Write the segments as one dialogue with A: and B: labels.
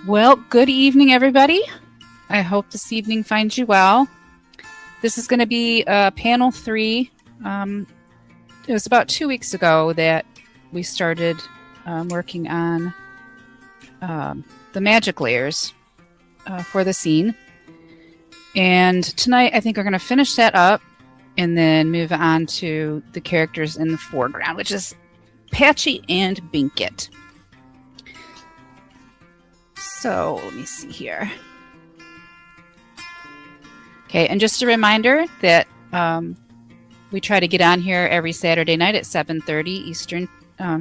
A: Well, good evening, everybody. I hope this evening finds you well. This is going to be panel 3. It was about 2 weeks ago that we started working on the magic layers for the scene. And tonight, I think we're going to finish that up and then move on to the characters in the foreground, which is Patchy and Binkkit. So let me see here. Okay, and just a reminder that we try to get on here every Saturday night at 7:30 Eastern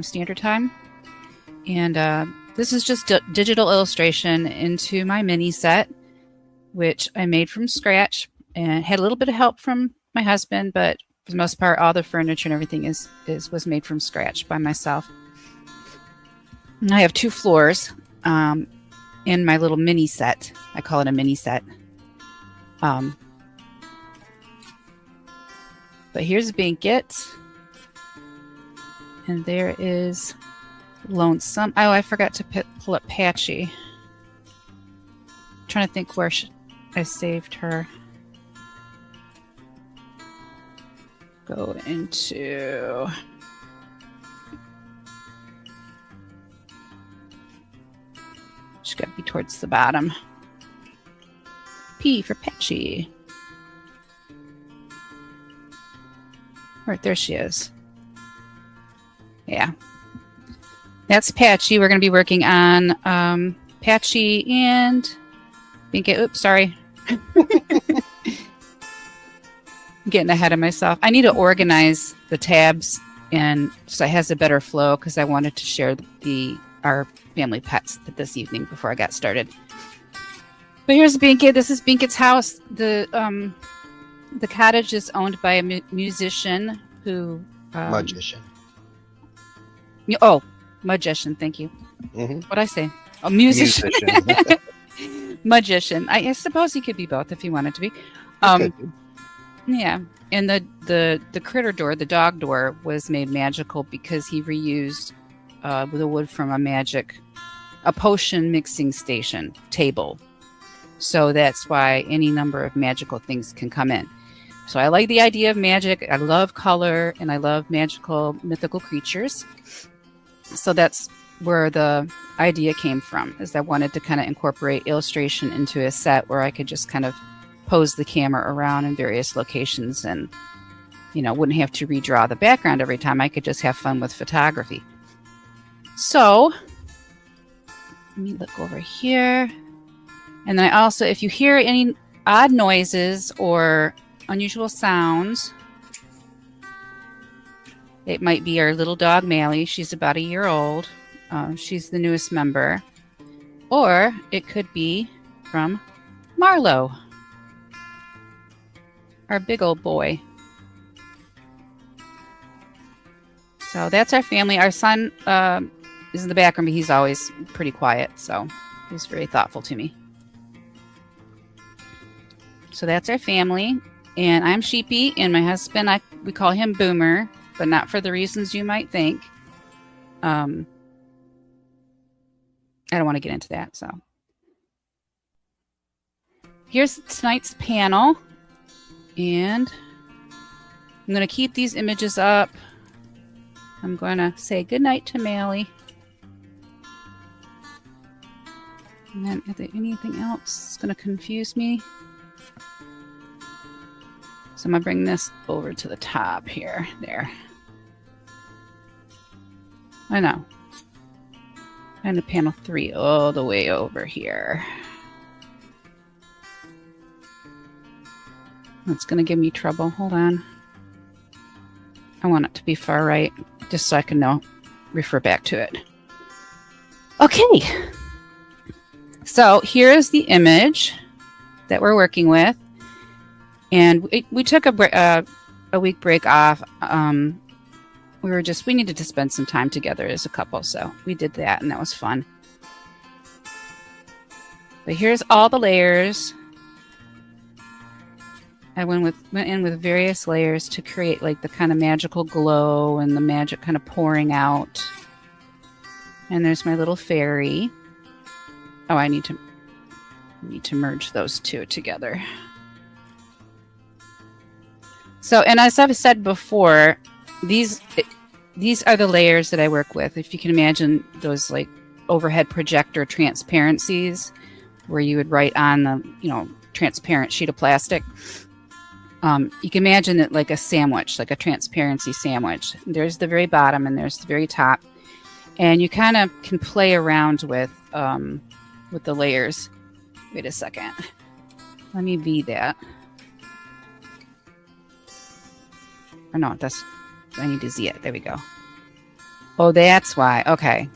A: Standard Time. And this is just digital illustration into my mini set, which I made from scratch and had a little bit of help from my husband, but for the most part, all the furniture and everything was made from scratch by myself. And I have 2 floors in my little mini set. I call it a mini set. But here's Binkkit. And there is Lonesome. Oh, I forgot to pull up Patchy. I'm trying to think where I saved her. Go into... She's got to be towards the bottom. P for Patchy. Right, there she is. Yeah. That's Patchy. We're going to be working on Patchy and Binkkit. Oops, sorry. I'm getting ahead of myself. I need to organize the tabs and so it has a better flow because I wanted to share our family pets this evening before I got started. But here's Binkkit. This is Binkkit's house. The cottage is owned by a musician who...
B: Magician.
A: Oh, magician. Thank you.
B: Mm-hmm.
A: What'd I say? A musician. Magician. I suppose he could be both if he wanted to be. Yeah. And the critter door, the dog door, was made magical because he reused the wood from a potion mixing station table. So that's why any number of magical things can come in. So I like the idea of magic. I love color and I love magical mythical creatures. So that's where the idea came from, is I wanted to kind of incorporate illustration into a set where I could just kind of pose the camera around in various locations and, wouldn't have to redraw the background every time. I could just have fun with photography. So let me look over here. And then I also, if you hear any odd noises or unusual sounds, it might be our little dog, Mally. She's about 1 year old. She's the newest member. Or it could be from Marlowe, our big old boy. So that's our family. Our son is in the background, but he's always pretty quiet. So he's very thoughtful to me. So that's our family. And I'm Sheepy, and my husband, we call him Boomer, but not for the reasons you might think. I don't want to get into that. So here's tonight's panel. And I'm going to keep these images up. I'm going to say goodnight to Mally. And then, is there anything else that's going to confuse me? So I'm going to bring this over to the top here. There. I know. And the panel 3 all the way over here. That's going to give me trouble. Hold on. I want it to be far right, just so I can refer back to it. Okay. So here's the image that we're working with. And we took a week break off. We needed to spend some time together as a couple. So we did that, and that was fun. But here's all the layers. I went in with various layers to create like the kind of magical glow and the magic kind of pouring out. And there's my little fairy. Oh, I need to merge those two together. So, and as I've said before, these are the layers that I work with. If you can imagine those like overhead projector transparencies where you would write on the, transparent sheet of plastic. You can imagine it like a sandwich, like a transparency sandwich. There's the very bottom and there's the very top. And you kind of can play around with the layers. Wait a second. Let me V that. Or no, I need to Z it. There we go. Oh, that's why. Okay.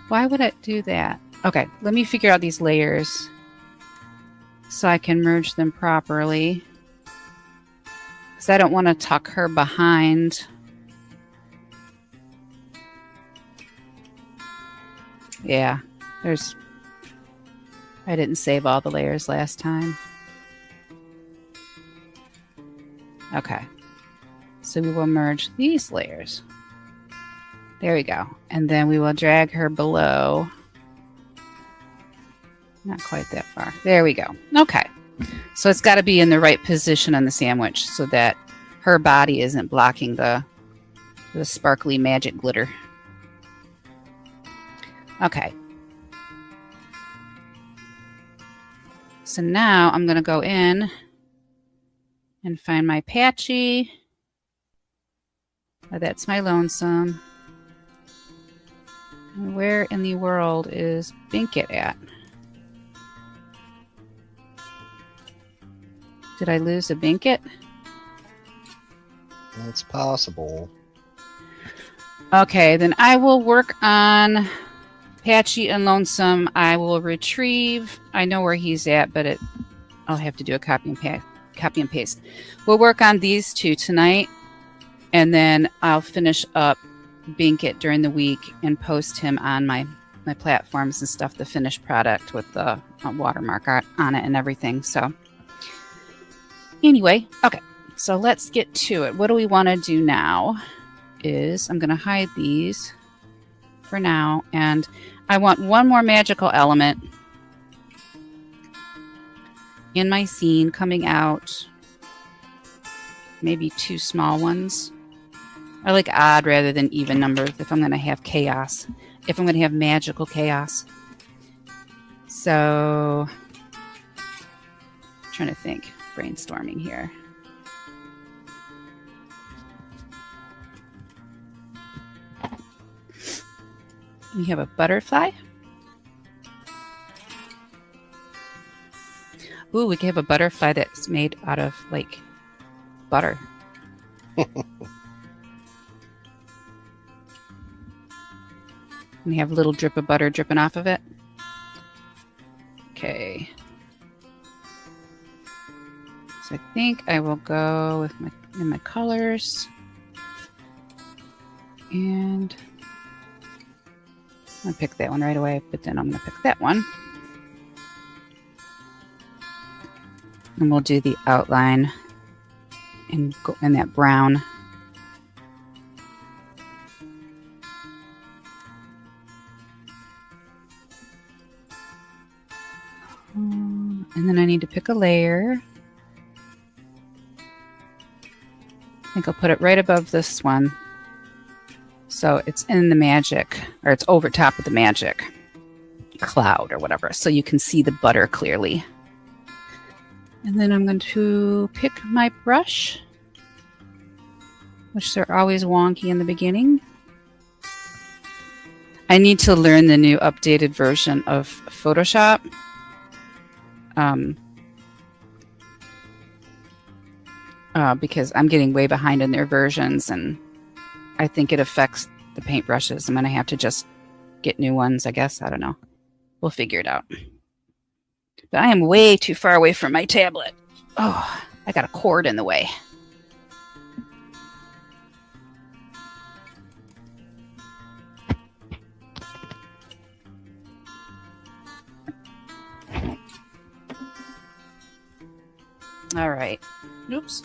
A: Why would it do that? Okay, let me figure out these layers so I can merge them properly. Because I don't want to tuck her behind. Yeah, I didn't save all the layers last time. Okay, so we will merge these layers. There we go. And then we will drag her below. Not quite that far. There we go. Okay. So it's got to be in the right position on the sandwich so that her body isn't blocking the sparkly magic glitter. Okay. So now I'm going to go in and find my Patchy. Oh, that's my Lonesome. And where in the world is Binkkit at? Did I lose a Binkkit?
B: That's possible.
A: Okay, then I will work on Patchy and Lonesome. I will retrieve. I know where he's at, but I'll have to do a copy and paste. We'll work on these two tonight, and then I'll finish up Binkkit during the week and post him on my platforms and stuff, the finished product with the watermark on it and everything. So anyway, okay, so let's get to it. What do we want to do now is I'm going to hide these for now, and I want one more magical element in my scene coming out, maybe 2 small ones. I like odd rather than even numbers if I'm going to have chaos, if I'm going to have magical chaos. So, I'm trying to think, brainstorming here. We have a butterfly. Ooh, we can have a butterfly that's made out of, like, butter. We have a little drip of butter dripping off of it. Okay. So I think I will go with my colors. And I'm going to pick that one right away, but then I'm going to pick that one. And we'll do the outline in that brown. And then I need to pick a layer. I think I'll put it right above this one. So it's in the magic, or it's over top of the magic cloud or whatever. So you can see the butter clearly. And then I'm going to pick my brush, which they're always wonky in the beginning. I need to learn the new updated version of Photoshop. Because I'm getting way behind in their versions, and I think it affects the paintbrushes. I'm going to have to just get new ones, I guess. I don't know. We'll figure it out. But I am way too far away from my tablet. Oh, I got a cord in the way. All right. Oops.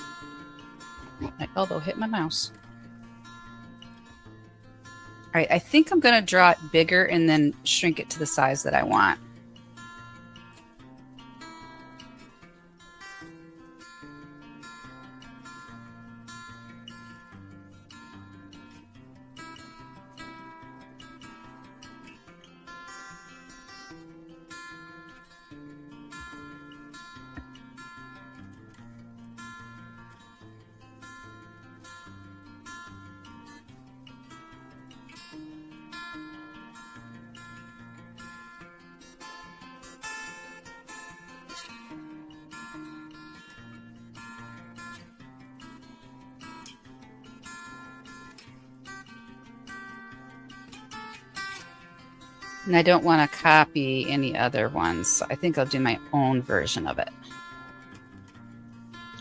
A: My elbow hit my mouse. All right, I think I'm going to draw it bigger and then shrink it to the size that I want. And I don't want to copy any other ones, so I think I'll do my own version of it.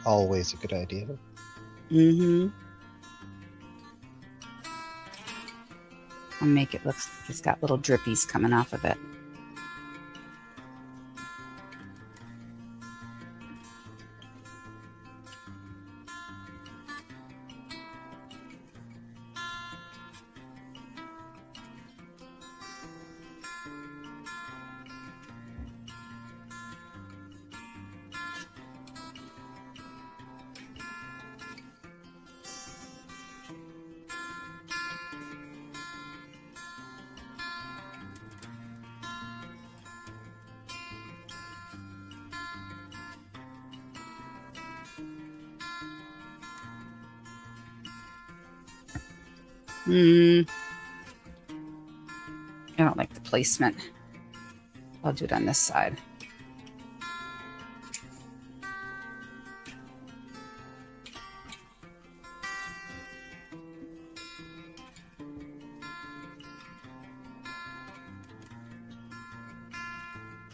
B: Always a good idea.
A: Mm-hmm. I'll make it look like it's got little drippies coming off of it. I don't like the placement. I'll do it on this side.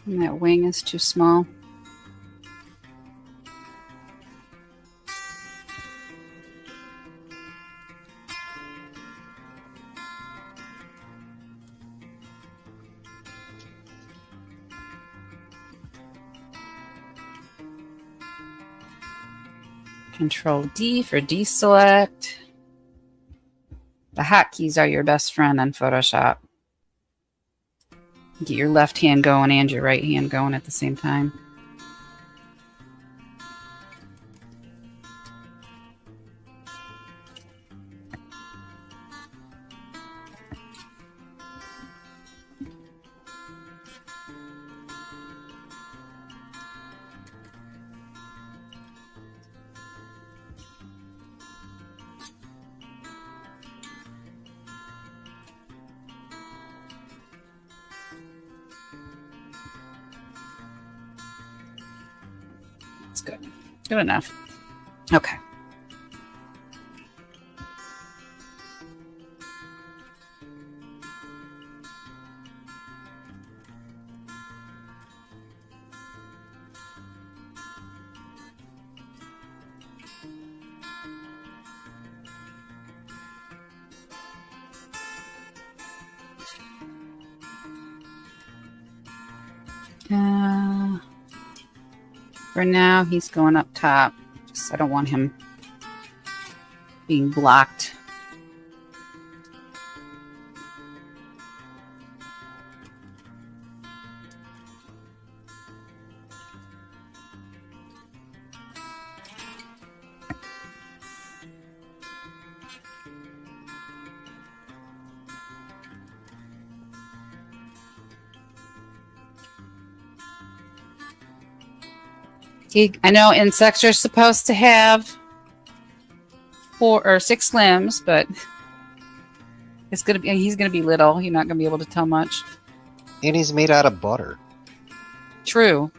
A: And that wing is too small. Control D for deselect. The hotkeys are your best friend in Photoshop. Get your left hand going and your right hand going at the same time. That's good. Good enough. Okay. For now, he's going up top. Just, I don't want him being blocked. I know insects are supposed to have 4 or 6 limbs, but he's gonna be little. You're not gonna be able to tell much.
B: And he's made out of butter.
A: True.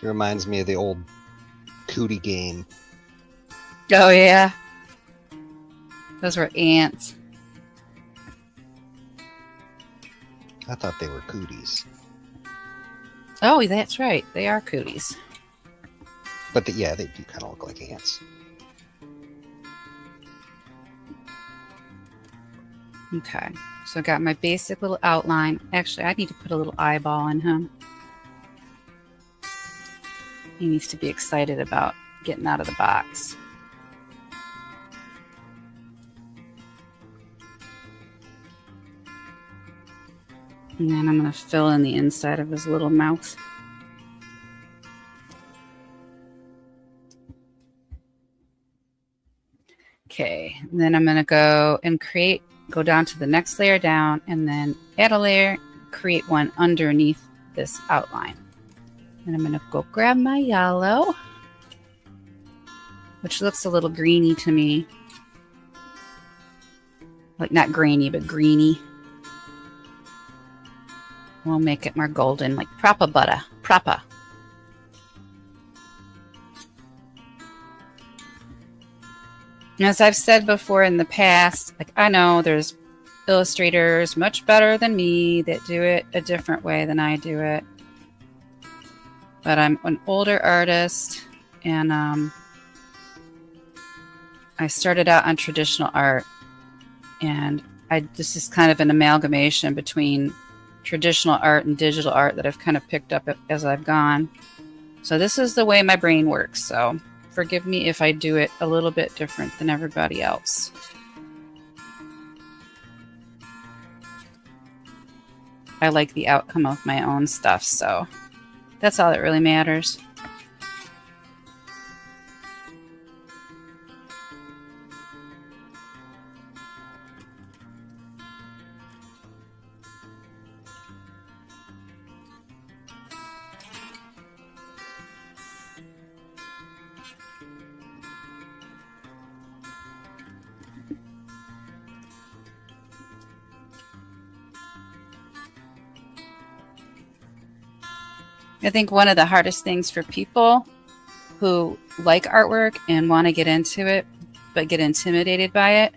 B: He reminds me of the old cootie game.
A: Oh yeah. Those were ants.
B: I thought they were cooties.
A: Oh, that's right. They are cooties.
B: But yeah, they do kind of look like ants.
A: Okay, so I got my basic little outline. Actually, I need to put a little eyeball in him. He needs to be excited about getting out of the box. And then I'm going to fill in the inside of his little mouth. Okay, and then I'm going to go and go down to the next layer down, and then add a layer, create one underneath this outline. And I'm going to go grab my yellow, which looks a little greeny to me. Like not grainy, but greeny. We'll make it more golden, like propa butter. Propa. As I've said before in the past, like I know there's illustrators much better than me that do it a different way than I do it. But I'm an older artist, and I started out on traditional art, and this is kind of an amalgamation between traditional art and digital art that I've kind of picked up as I've gone. So this is the way my brain works. So forgive me if I do it a little bit different than everybody else. I like the outcome of my own stuff, so that's all that really matters. I think one of the hardest things for people who like artwork and want to get into it, but get intimidated by it,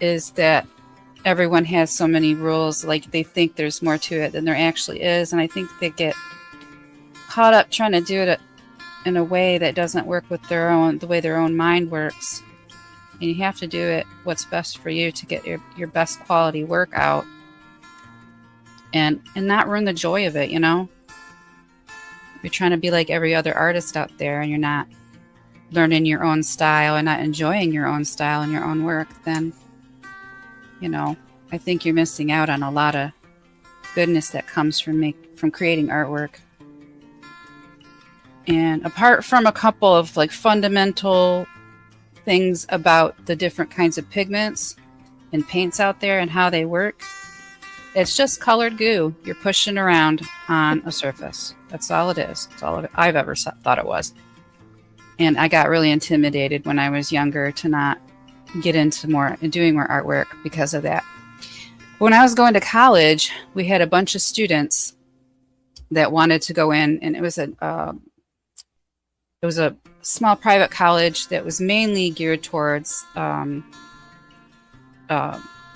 A: is that everyone has so many rules. Like they think there's more to it than there actually is. And I think they get caught up trying to do it in a way that doesn't work with the way their own mind works. And you have to do it what's best for you to get your best quality work out and not ruin the joy of it, you know? You're trying to be like every other artist out there and you're not learning your own style and not enjoying your own style and your own work, then, you know, I think you're missing out on a lot of goodness that comes from creating artwork. And apart from a couple of like fundamental things about the different kinds of pigments and paints out there and how they work, it's just colored goo you're pushing around on a surface. That's all it is. That's all I've ever thought it was. And I got really intimidated when I was younger to not get into doing more artwork because of that. When I was going to college, we had a bunch of students that wanted to go in, and it was a small private college that was mainly geared towards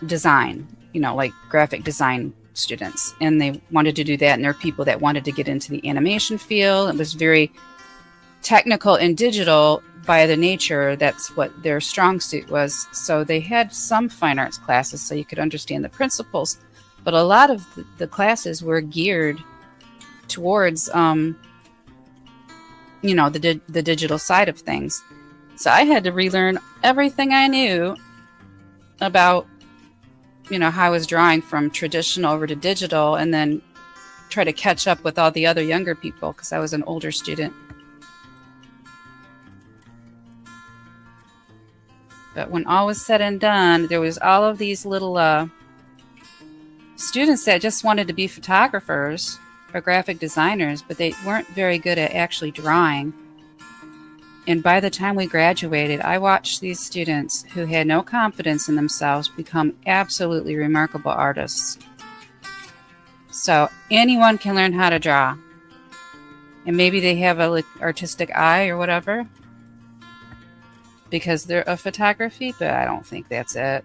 A: design, you know, like graphic design students. And they wanted to do that. And there were people that wanted to get into the animation field. It was very technical and digital by the nature. That's what their strong suit was. So they had some fine arts classes so you could understand the principles. But a lot of the classes were geared towards, you know, the digital side of things. So I had to relearn everything I knew about, you know, how I was drawing from traditional over to digital, and then try to catch up with all the other younger people because I was an older student. But when all was said and done, there was all of these little students that just wanted to be photographers or graphic designers, but they weren't very good at actually drawing. And by the time we graduated, I watched these students who had no confidence in themselves become absolutely remarkable artists. So anyone can learn how to draw. And maybe they have a artistic eye or whatever because they're of photography, but I don't think that's it.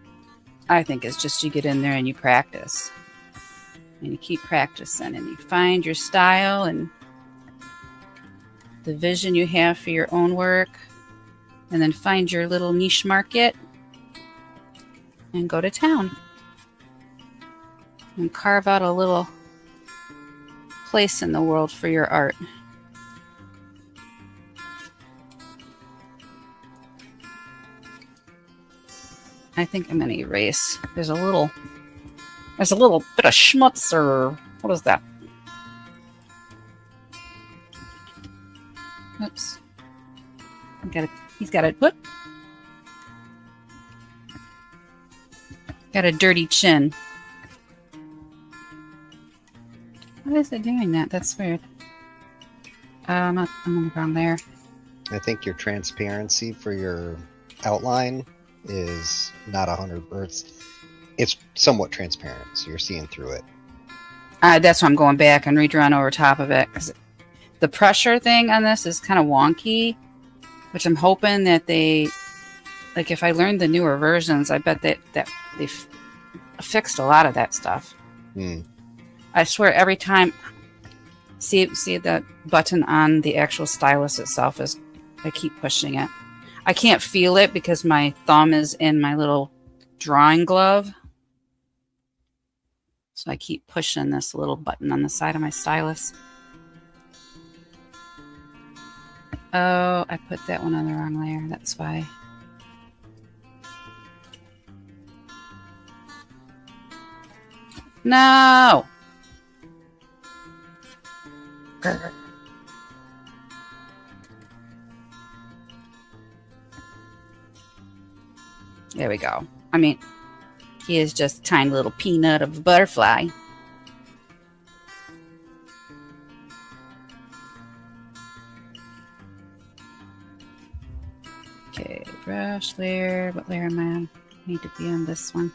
A: I think it's just you get in there and you practice. And you keep practicing and you find your style and the vision you have for your own work, and then find your little niche market and go to town. and carve out a little place in the world for your art. I think I'm going to erase. There's a little bit of schmutz, or what is that? Oops. He's got a what? Got a dirty chin. Why is it doing that? That's weird. I'm on the wrong layer.
B: I think your transparency for your outline is not 100, or it's somewhat transparent, so you're seeing through it.
A: That's why I'm going back and redrawing over top of it, because the pressure thing on this is kind of wonky, which I'm hoping that they, like, if I learned the newer versions, I bet that they've fixed a lot of that stuff. I swear every time, see that button on the actual stylus itself is, I keep pushing it. I can't feel it because my thumb is in my little drawing glove. So I keep pushing this little button on the side of my stylus. Oh, I put that one on the wrong layer. That's why. No! Grr. There we go. I mean, he is just a tiny little peanut of a butterfly. Okay, brush layer. What layer am I on? I need to be on this one.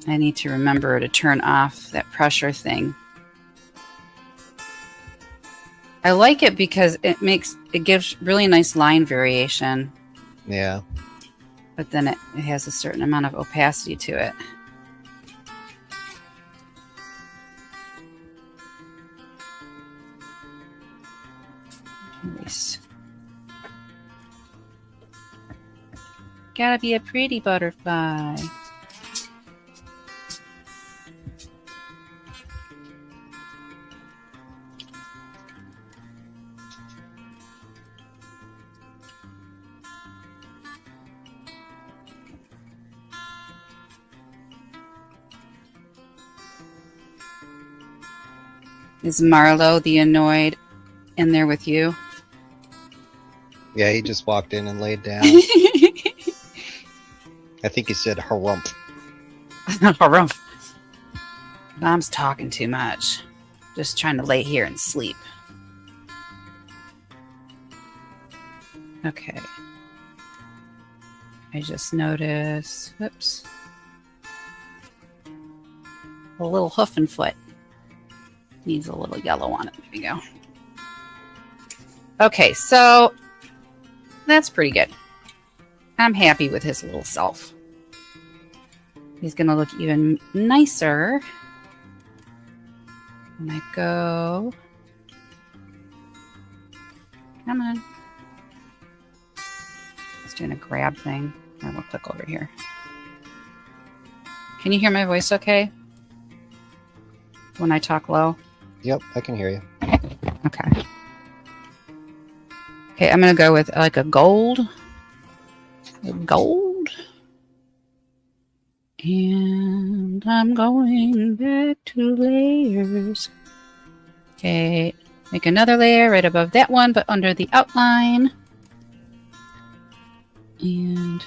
A: I need to remember to turn off that pressure thing. I like it because it gives really nice line variation.
B: Yeah.
A: But then it has a certain amount of opacity to it. Nice. Gotta be a pretty butterfly. Is Marlo the annoyed in there with you?
B: Yeah, he just walked in and laid down. I think he said harumph.
A: Harumph. Mom's talking too much. Just trying to lay here and sleep. Okay. I just noticed, whoops, a little hoof and foot. Needs a little yellow on it. There we go. Okay, so that's pretty good. I'm happy with his little self. He's going to look even nicer when I go. Come on. It's doing a grab thing. I will click over here. Can you hear my voice okay? When I talk low?
B: Yep, I can hear you.
A: Okay. Okay, I'm going to go with like a gold. Gold. And I'm going back to layers. Okay, make another layer right above that one, but under the outline. And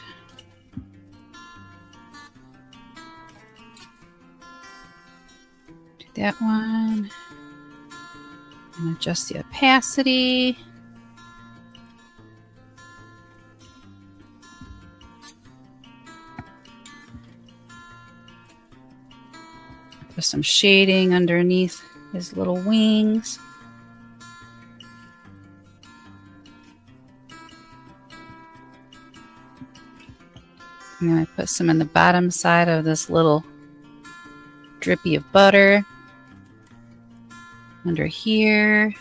A: do that one. And adjust the opacity. Put some shading underneath his little wings. And then I put some in the bottom side of this little drippy of butter. Under here.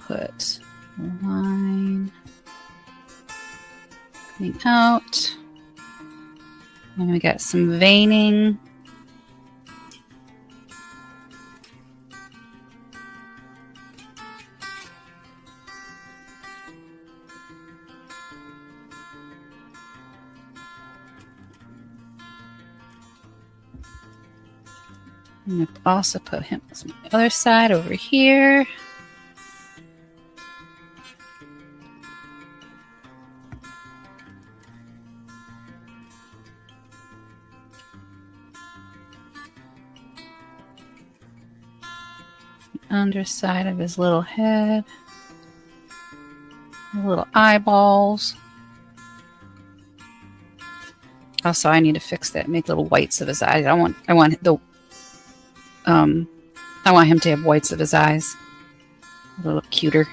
A: put a line coming out. And we got some veining. I'm going to also put him on the other side over here. Underside of his little head, little eyeballs. Also, I need to fix that. Make little whites of his eyes. I want him to have whites of his eyes. A little cuter.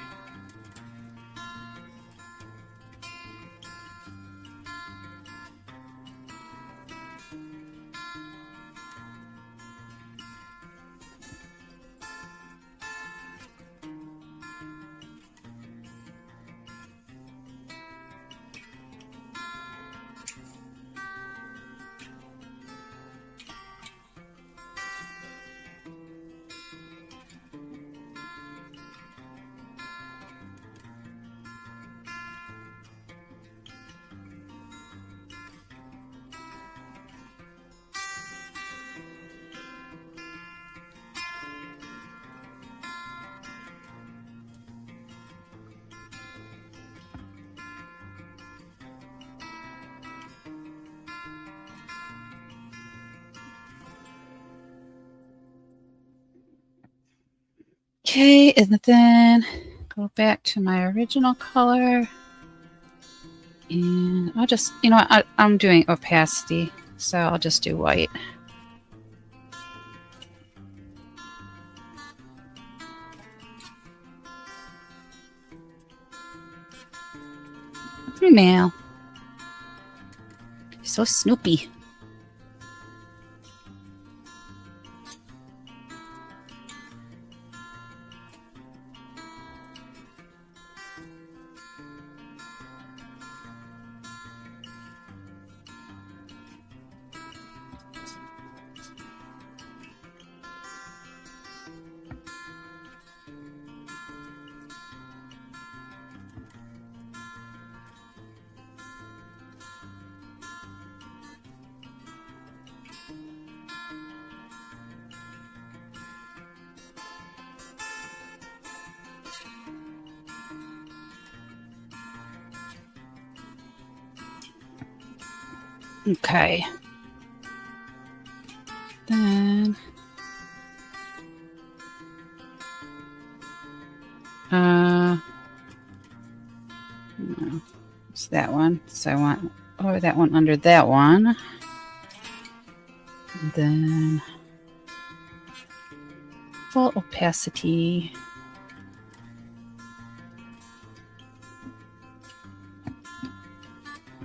A: Okay, and then go back to my original color. And I'll just, you know what, I'm doing opacity, so I'll just do white. Now, you're so snoopy. Okay. Then no, it's that one. So I want that one under that one. And then full opacity.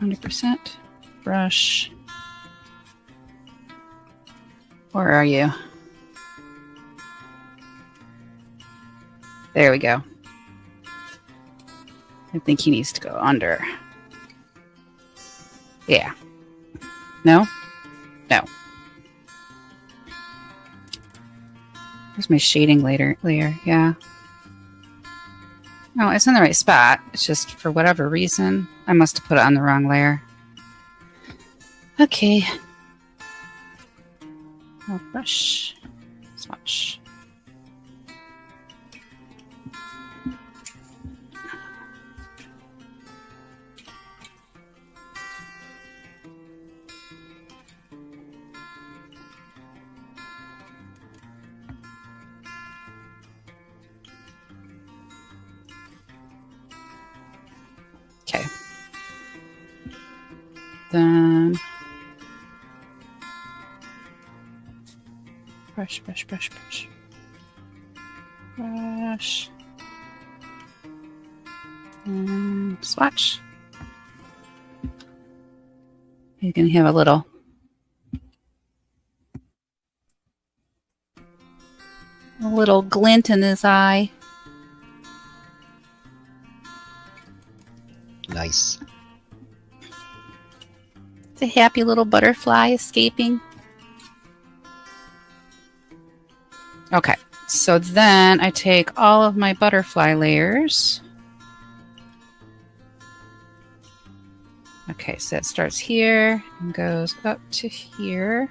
A: %. Brush. Where are you? There we go. I think he needs to go under. Yeah. No? No. Where's my shading layer? Yeah. No, it's in the right spot. It's just for whatever reason, I must have put it on the wrong layer. Okay. I'll brush. Swatch. Okay. Then brush, brush, brush, brush. Brush. And swatch. He's going to have a little glint in his eye.
B: Nice.
A: It's a happy little butterfly escaping. Okay, so then I take all of my butterfly layers. Okay, so it starts here and goes up to here.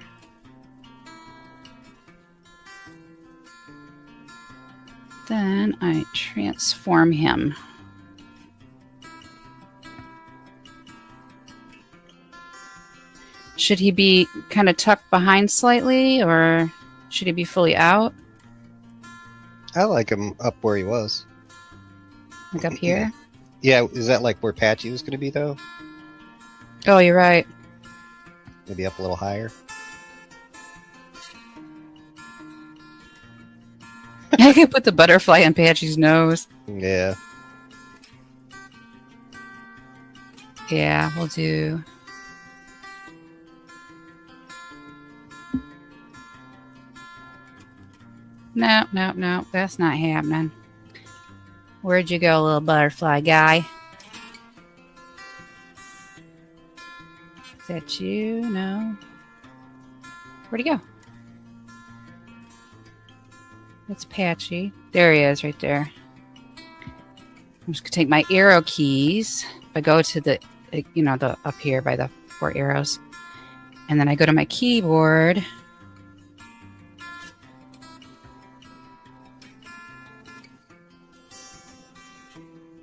A: Then I transform him. Should he be kind of tucked behind slightly, or should he be fully out?
B: I like him up where he was.
A: Like up here?
B: Yeah, is that like where Patchy was going to be, though?
A: Oh, you're right.
B: Maybe up a little higher?
A: I could put the butterfly on Patchy's nose.
B: Yeah.
A: Yeah, we'll do. No, no, no, that's not happening. Where'd you go, little butterfly guy? Is that you? No. Where'd he go? That's Patchy. There he is, right there. I'm just gonna take my arrow keys. If I go to the, the up here by the 4 arrows, and then I go to my keyboard.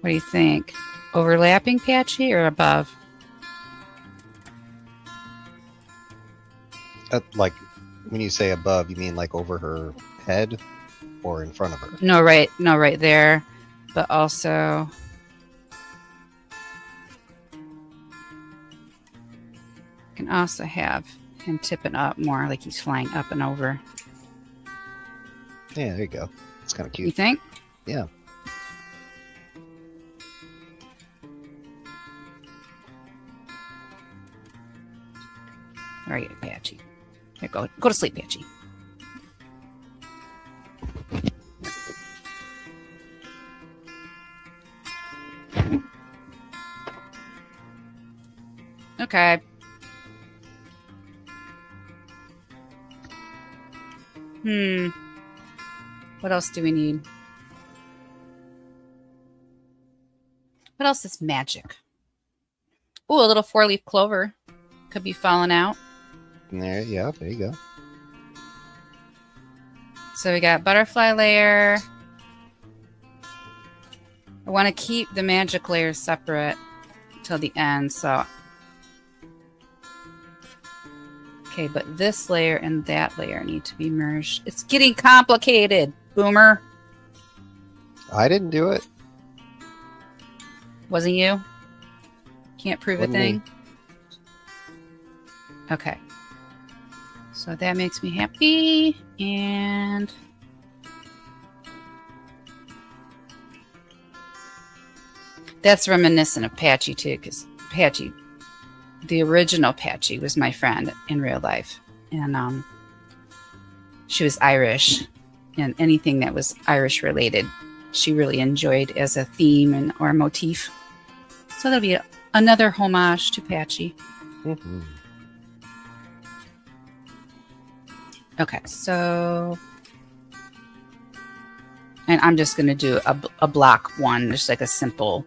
A: What do you think? Overlapping Patchy or above?
B: Like, when you say above, you mean like over her head or in front of her?
A: No, right there. But also, I can also have him tipping up more, like he's flying up and over.
B: Yeah, there you go. It's kind of cute.
A: You think?
B: Yeah.
A: All right, Patchy. Here, go to sleep, Patchy. Okay. What else do we need? What else is magic? Ooh, a little 4-leaf clover. Could be falling out.
B: There you go.
A: So we got butterfly layer. I want to keep the magic layers separate till the end, so. Okay, but this layer and that layer need to be merged. It's getting complicated, Boomer.
B: I didn't do it.
A: Wasn't you? Can't prove a thing? Okay. So that makes me happy, and that's reminiscent of Patchy too, because Patchy, the original Patchy, was my friend in real life, and she was Irish, and anything that was Irish related, she really enjoyed as a theme and or motif. So that'll be another homage to Patchy.
B: Mm-hmm.
A: Okay, so, and I'm just going to do a block one, just like a simple,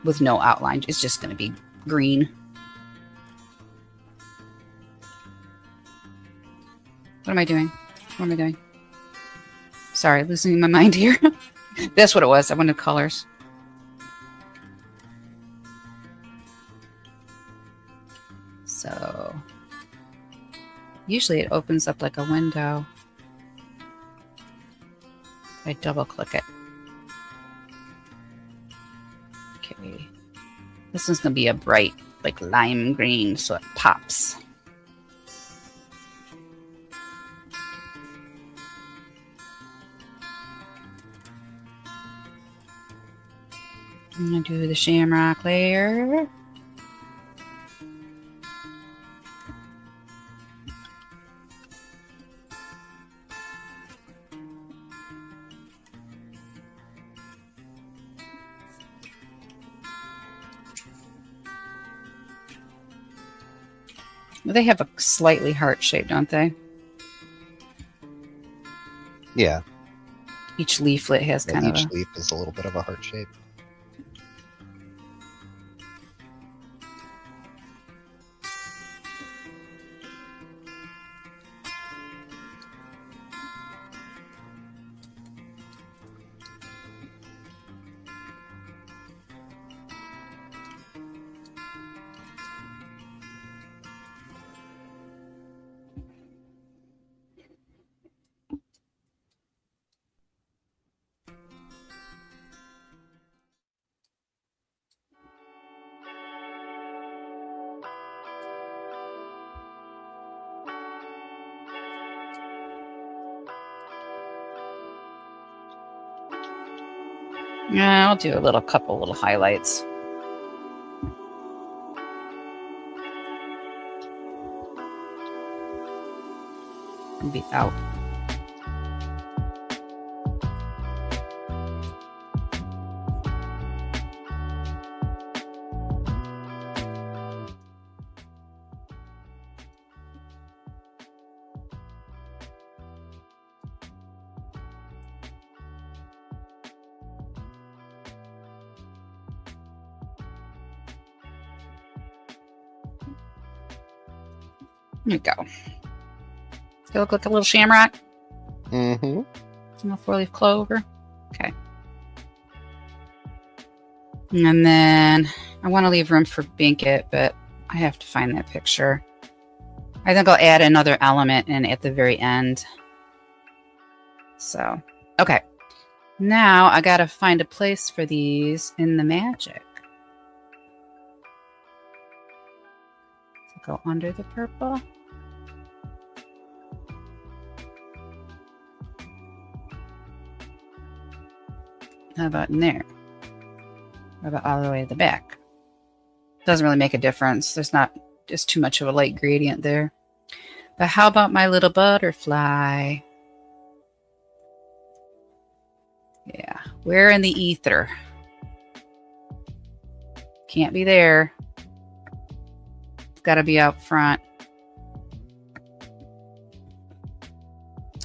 A: with no outline. It's just going to be green. What am I doing? What am I doing? Sorry, losing my mind here. That's what it was. I wanted colors. So, usually it opens up like a window. I double click it. Okay. This one's going to be a bright, like lime green, so it pops. I'm going to do the shamrock layer. They have a slightly heart shape, don't they?
B: Yeah.
A: Each leaflet has kind of
B: each leaf is a little bit of a heart shape.
A: Yeah, I'll do a couple little highlights. And be out. There you go. Does it look like a little shamrock?
B: Mm-hmm.
A: A little four-leaf clover. Okay. And then I want to leave room for Binkkit, but I have to find that picture. I think I'll add another element in at the very end. So, okay. Now I got to find a place for these in the magic. So go under the purple. How about in there? How about all the way to the back? Doesn't really make a difference. There's not just too much of a light gradient there. But how about my little butterfly? Yeah, where in the ether? Can't be there. It's got to be out front.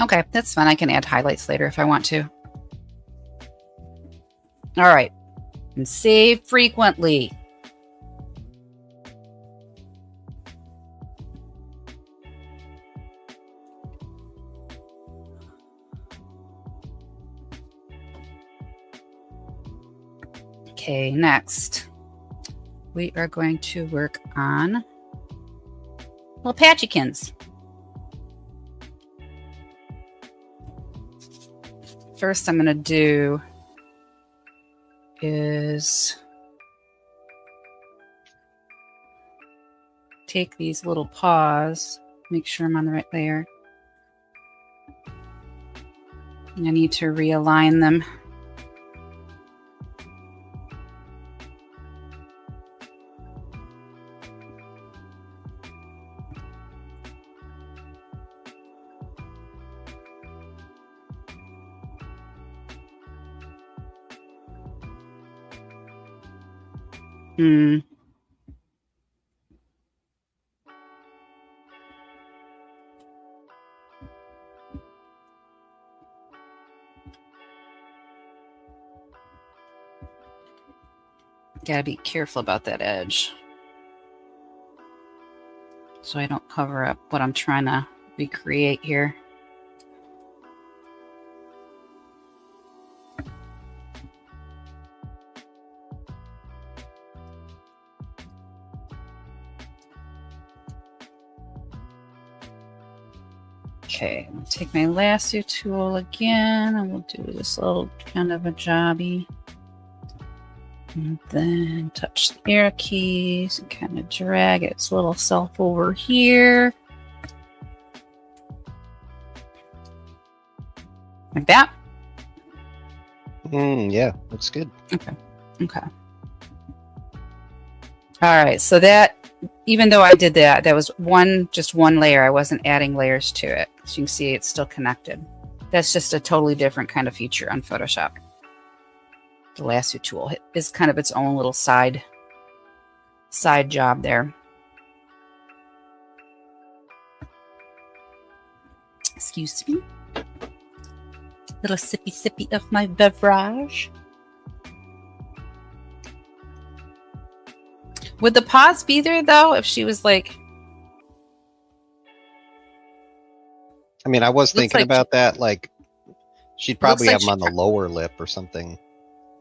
A: Okay, that's fine. I can add highlights later if I want to. All right, and save frequently. Okay, next we are going to work on little patchykins. First I'm going to do is take these little paws, make sure I'm on the right layer. And I need to realign them. Gotta be careful about that edge so I don't cover up what I'm trying to recreate here. Okay, I'll take my lasso tool again and we'll do this little kind of a jobby. And then touch the arrow keys and kind of drag its little self over here. Like that?
B: Yeah, looks good.
A: Okay. Okay. All right, so that, even though I did that, that was just one layer. I wasn't adding layers to it. So you can see it's still connected. That's just a totally different kind of feature on Photoshop. The lasso tool is kind of its own little side job there. Excuse me. Little sippy sippy of my beverage. Would the paws be there though if she was like?
B: I mean, I was thinking
A: like
B: about that. Like, she'd probably
A: like
B: have them on the lower lip or something.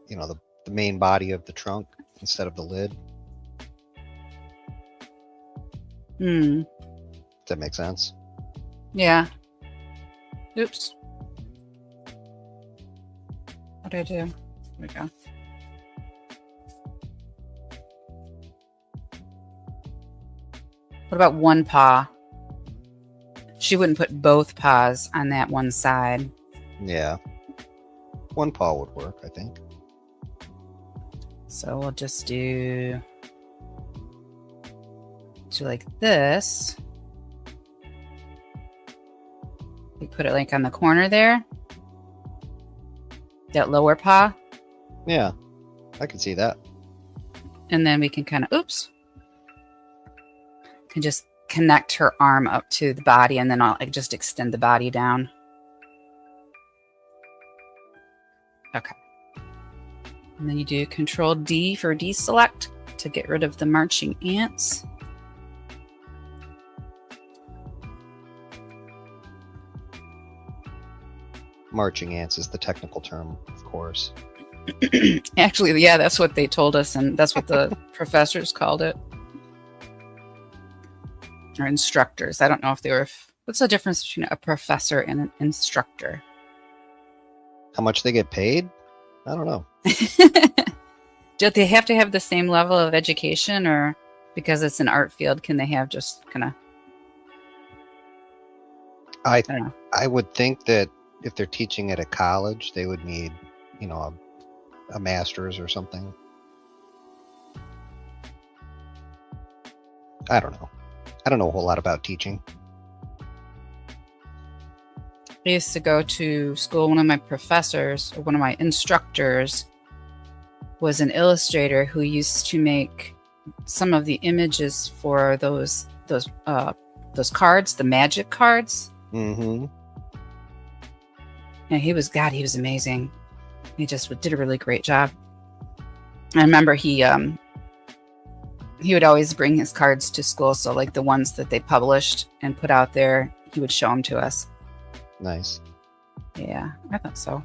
B: You know, the main body of the trunk instead of the lid. Does that make sense?
A: Yeah. Oops. What did I do? There we go. What about one paw? She wouldn't put both paws on that one side.
B: Yeah. One paw would work, I think.
A: So we'll just do like this. We put it like on the corner there. That lower paw.
B: Yeah, I can see that.
A: And then we can kind of, can just connect her arm up to the body, and then I'll just extend the body down. Okay. And then you do Control D for deselect to get rid of the marching ants.
B: Marching ants is the technical term, of course.
A: Actually, yeah, that's what they told us, and that's what the professors called it. Or instructors. I don't know if they were... What's the difference between a professor and an instructor?
B: How much they get paid? I don't know.
A: Do they have to have the same level of education, or because it's an art field, can they have just kind of... I don't know.
B: I would think that if they're teaching at a college, they would need, you know, a master's or something. I don't know. I don't know a whole lot about teaching.
A: I used to go to school. One of my professors, or one of my instructors, was an illustrator who used to make some of the images for those cards, the magic cards.
B: Mm-hmm.
A: And he was amazing. He just did a really great job. I remember he would always bring his cards to school. So like the ones that they published and put out there, he would show them to us.
B: Nice.
A: Yeah, I thought so.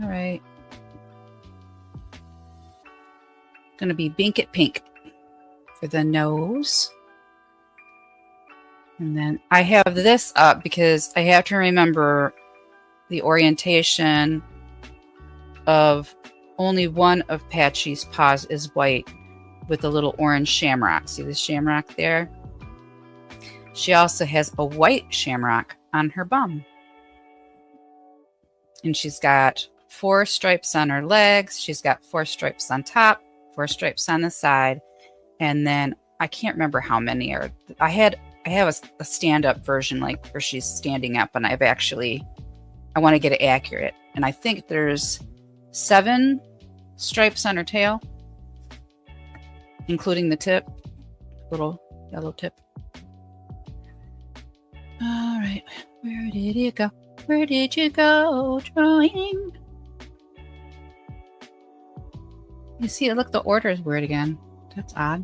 A: All right. Going to be Binkkit Pink for the nose. And then I have this up because I have to remember the orientation of only one of Patchy's paws is white with a little orange shamrock. See the shamrock there? She also has a white shamrock on her bum. And she's got 4 stripes on her legs. She's got 4 stripes on top, 4 stripes on the side. And then I can't remember how many are. I have a stand-up version, like where she's standing up, and I want to get it accurate. And I think there's 7 stripes on her tail, including the tip, little yellow tip. All right, where did you go? Where did you go, drawing? You see, look, the order is weird again. That's odd.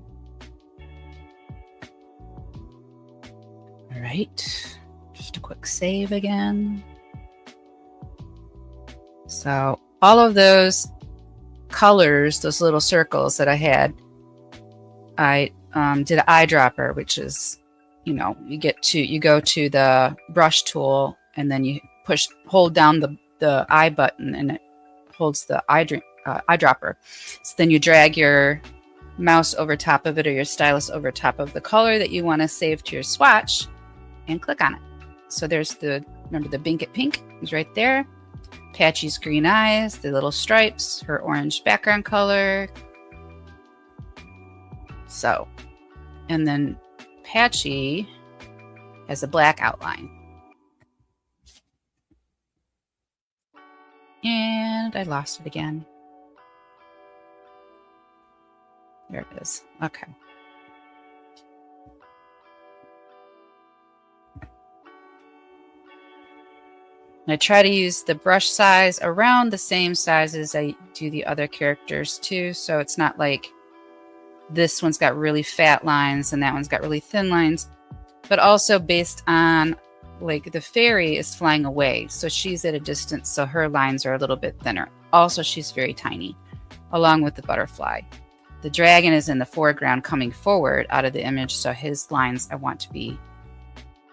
A: All right, just a quick save again. So all of those colors, those little circles that I had, I did an eyedropper, which is, you know, you go to the brush tool and then you hold down the eye button and it holds the eyedropper. So then you drag your mouse over top of it or your stylus over top of the color that you want to save to your swatch and click on it. So there's remember the Binkkit Pink is right there. Patchy's green eyes, the little stripes, her orange background color. So, and then Patchy has a black outline. And I lost it again. There it is. Okay. I try to use the brush size around the same size as I do the other characters too, so it's not like this one's got really fat lines and that one's got really thin lines, but also based on like the fairy is flying away, so she's at a distance, so her lines are a little bit thinner. Also, she's very tiny, along with the butterfly. The dragon is in the foreground coming forward out of the image, so his lines I want to be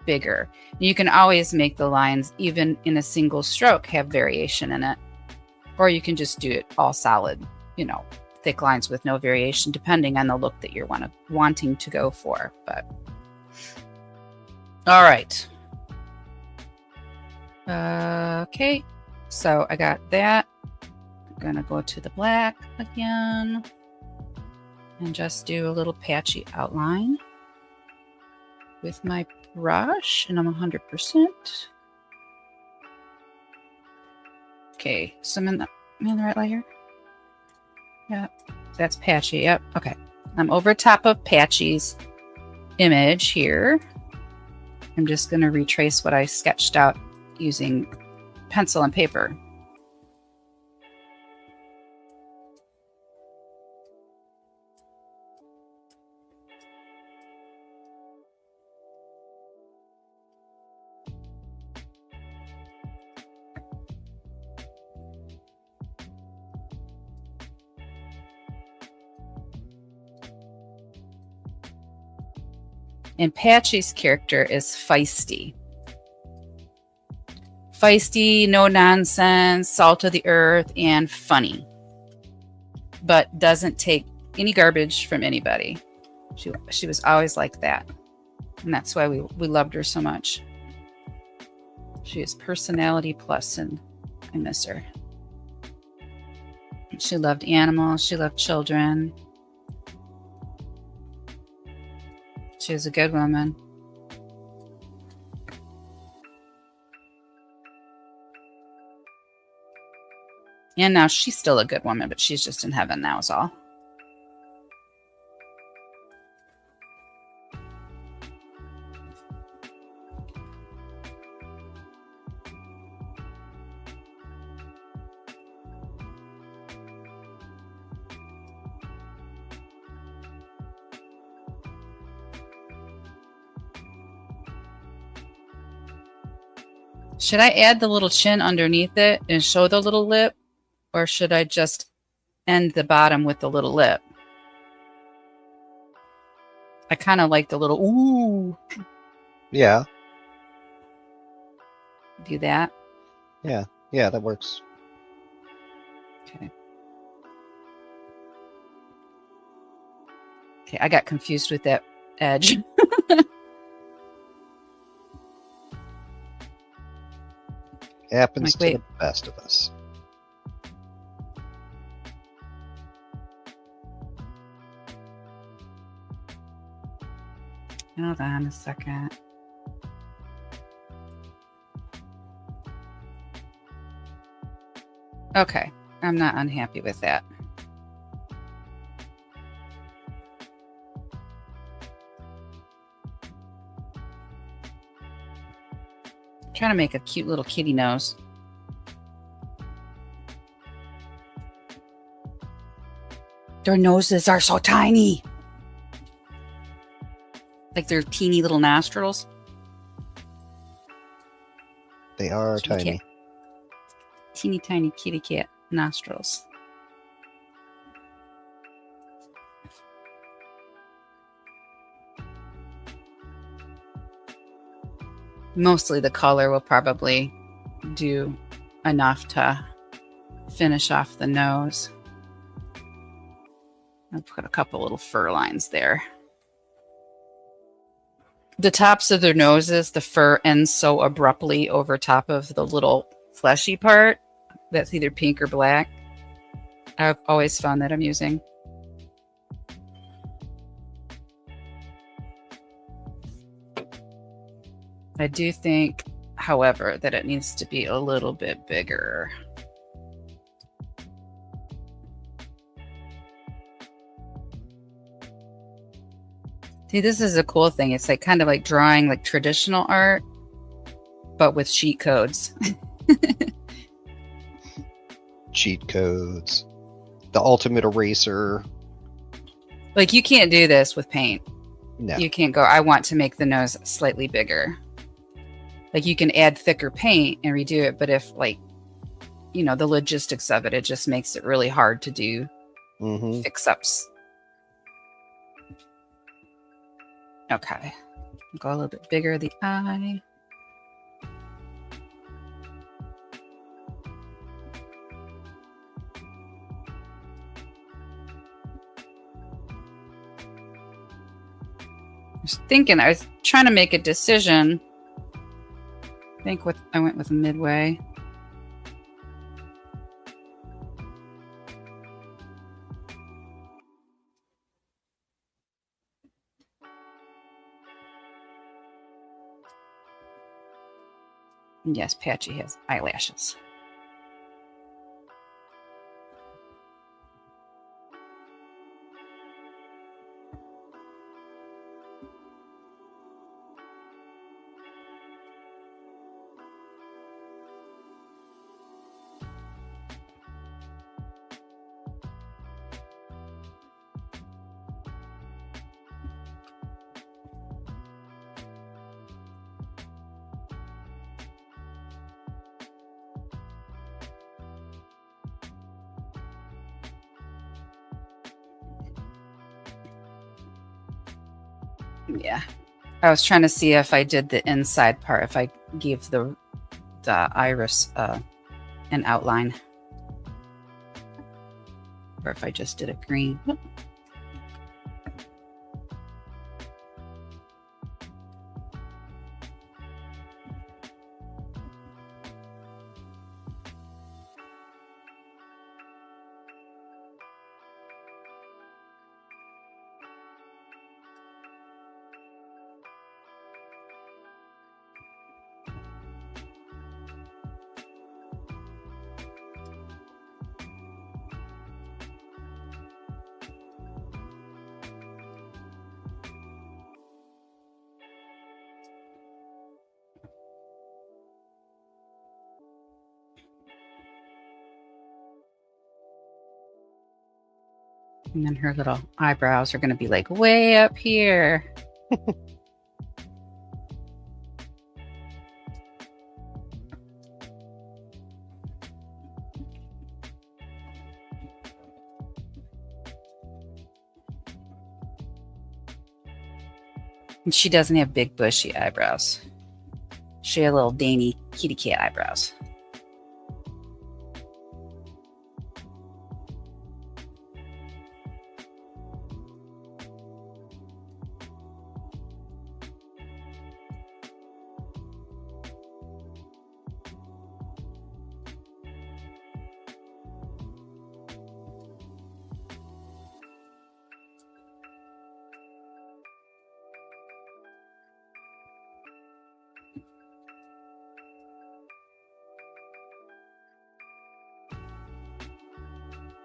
A: bigger. You can always make the lines, even in a single stroke, have variation in it. Or you can just do it all solid, you know, thick lines with no variation, depending on the look that you're wanting to go for. But all right. Okay, so I got that. I'm gonna go to the black again and just do a little patchy outline with my brush, and I'm 100%. Okay, so I'm in the right layer. Yep, that's Patchy. Yep, okay. I'm over top of Patchy's image here. I'm just going to retrace what I sketched out using pencil and paper. And Patchy's character is feisty. Feisty, no nonsense, salt of the earth, and funny. But doesn't take any garbage from anybody. She was always like that. And that's why we loved her so much. She is personality plus, and I miss her. She loved animals. She loved children. She was a good woman. And now she's still a good woman, but she's just in heaven now is all. Should I add the little chin underneath it and show the little lip? Or should I just end the bottom with the little lip? I kind of like the little ooh.
B: Yeah.
A: Do that?
B: Yeah, that works.
A: Okay. Okay, I got confused with that edge.
B: Happens to the best of us.
A: Hold on a second. Okay, I'm not unhappy with that. I'm trying to make a cute little kitty nose. Their noses are so tiny. Like their teeny little nostrils.
B: They are tiny.
A: Teeny tiny kitty cat nostrils. Mostly the color will probably do enough to finish off the nose. I'll put a couple little fur lines there. The tops of their noses, the fur ends so abruptly over top of the little fleshy part that's either pink or black. I've always found that amusing. I do think, however, that it needs to be a little bit bigger. See, this is a cool thing. It's like kind of like drawing like traditional art, but with cheat codes.
B: Cheat codes. The ultimate eraser.
A: Like, you can't do this with paint.
B: No.
A: You can't go, I want to make the nose slightly bigger. Like, you can add thicker paint and redo it, but if, like, you know, the logistics of it, it just makes it really hard to do fix-ups. Okay. Go a little bit bigger, the eye. I was trying to make a decision. I think I went with midway. Yes, Patchy has eyelashes. Yeah. I was trying to see if I did the inside part, if I gave the iris an outline. Or if I just did it green. Whoop. And then her little eyebrows are going to be like way up here. And she doesn't have big bushy eyebrows. She has little dainty kitty cat eyebrows.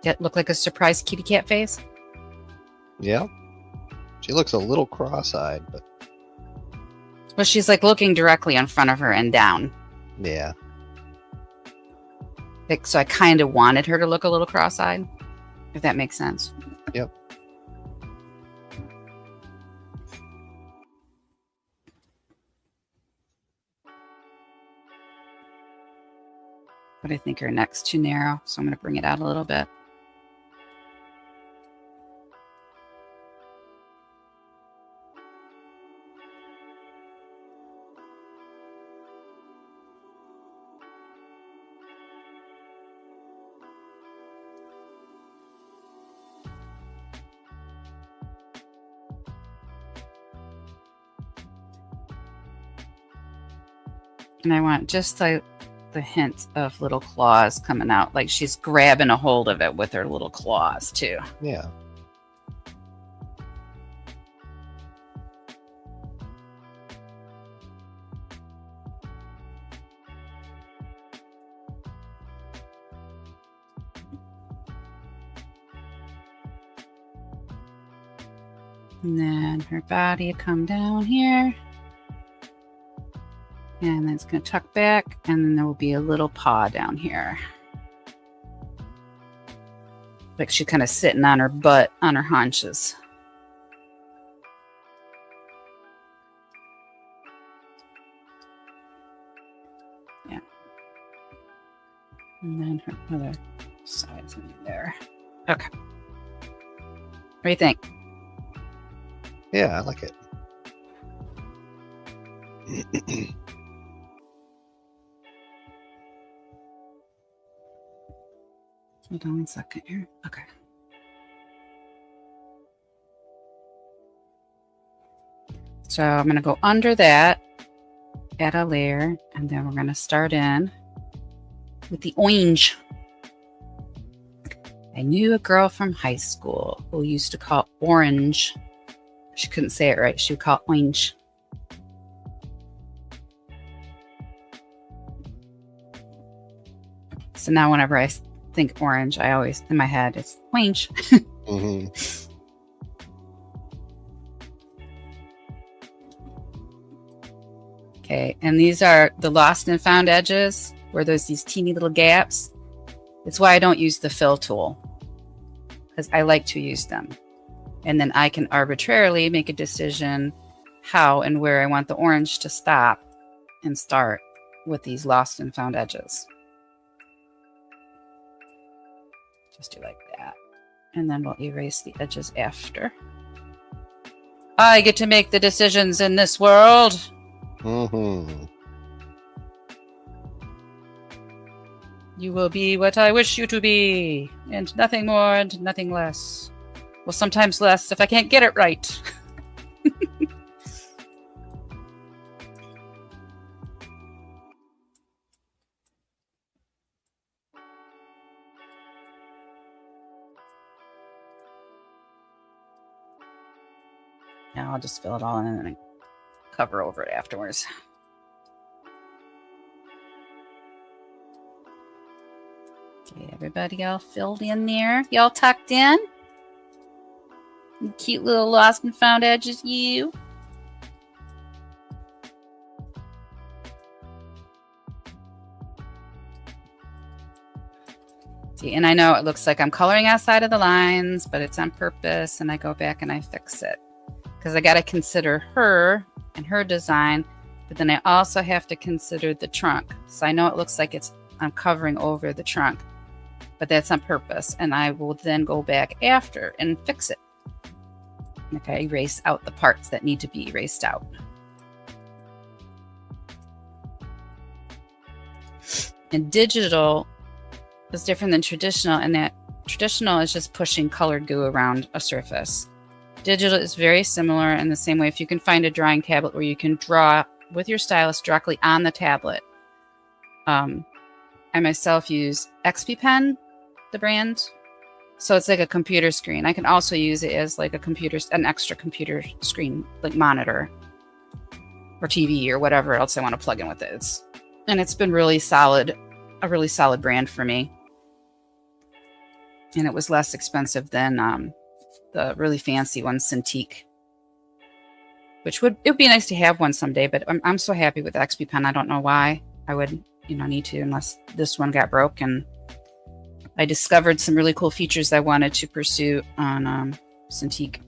A: That look like a surprised kitty cat face?
B: Yeah. She looks a little cross-eyed, but...
A: Well, she's like looking directly in front of her and down.
B: Yeah.
A: Like, so I kind of wanted her to look a little cross-eyed, if that makes sense.
B: Yep.
A: But I think her neck's too narrow, so I'm going to bring it out a little bit. And I want just the hint of little claws coming out, like she's grabbing a hold of it with her little claws too.
B: Yeah.
A: And then her body come down here. And then it's going to tuck back, and then there will be a little paw down here. Like she's kind of sitting on her butt, on her haunches. Yeah. And then her other side's in there. Okay. What do you think?
B: Yeah, I like it.
A: Hold on 1 second here. Okay. So I'm going to go under that, add a layer, and then we're going to start in with the orange. I knew a girl from high school who used to call orange. She couldn't say it right. She would call it orange. So now whenever I think orange, I always, in my head, it's orange.
B: Mm-hmm.
A: Okay, and these are the lost and found edges where there's these teeny little gaps. It's why I don't use the fill tool, because I like to use them. And then I can arbitrarily make a decision how and where I want the orange to stop and start with these lost and found edges. Just do like that. And then we'll erase the edges after. I get to make the decisions in this world.
B: Mm-hmm.
A: You will be what I wish you to be, and nothing more and nothing less. Well, sometimes less if I can't get it right. Now I'll just fill it all in and then cover over it afterwards. Okay, everybody all filled in there? Y'all tucked in? You cute little lost and found edges, you. See, and I know it looks like I'm coloring outside of the lines, but it's on purpose, and I go back and I fix it. Because I got to consider her and her design, but then I also have to consider the trunk. So I know it looks like I'm covering over the trunk, but that's on purpose, and I will then go back after and fix it. Okay, erase out the parts that need to be erased out. And digital is different than traditional, and that traditional is just pushing colored goo around a surface. Digital is very similar in the same way. If you can find a drawing tablet where you can draw with your stylus directly on the tablet. I myself use XP Pen, the brand. So it's like a computer screen. I can also use it as like an extra computer screen, like monitor or TV or whatever else I want to plug in with it. And it's been really solid, a really solid brand for me. And it was less expensive than the really fancy one, Cintiq, which it would be nice to have one someday. But I'm so happy with XP Pen. I don't know why I would need to unless this one got broke. And I discovered some really cool features I wanted to pursue on Cintiq.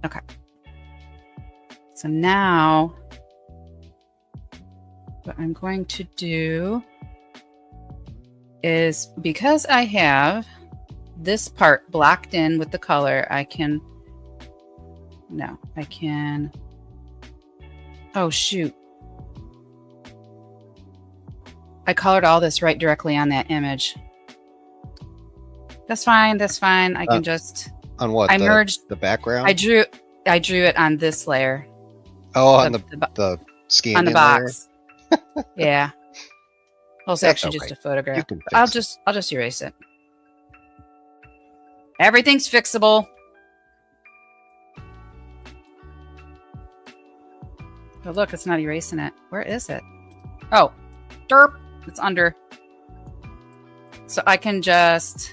A: Okay. So now what I'm going to do is, because I have this part blocked in with the color, oh shoot. I colored all this right directly on that image. That's fine. I can just...
B: On what?
A: I merged
B: the background?
A: I drew it on this layer.
B: Oh, on the scan
A: on the box. Yeah. Well, it's actually just a photograph.
B: You can
A: I'll
B: fix
A: just erase it. Everything's fixable. Oh, look, it's not erasing it. Where is it? Oh, derp. It's under. So I can just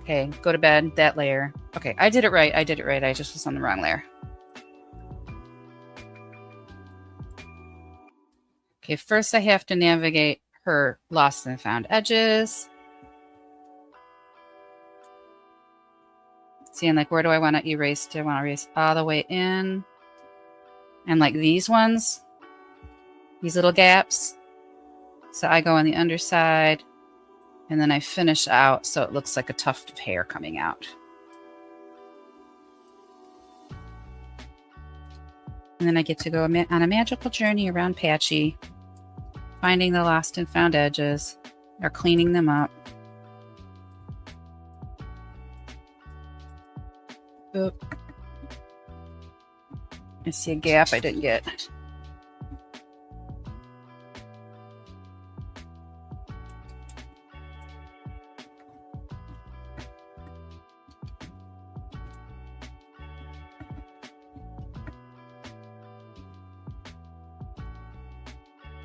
A: Okay, go to bed, that layer. Okay, I did it right. I just was on the wrong layer. Okay, first I have to navigate her lost and found edges. Seeing like, where do I want to erase? Do I want to erase all the way in? And like these ones, these little gaps. So I go on the underside and then I finish out so it looks like a tuft of hair coming out. And then I get to go on a magical journey around Patchy, finding the lost and found edges, or cleaning them up. Oop. I see a gap I didn't get.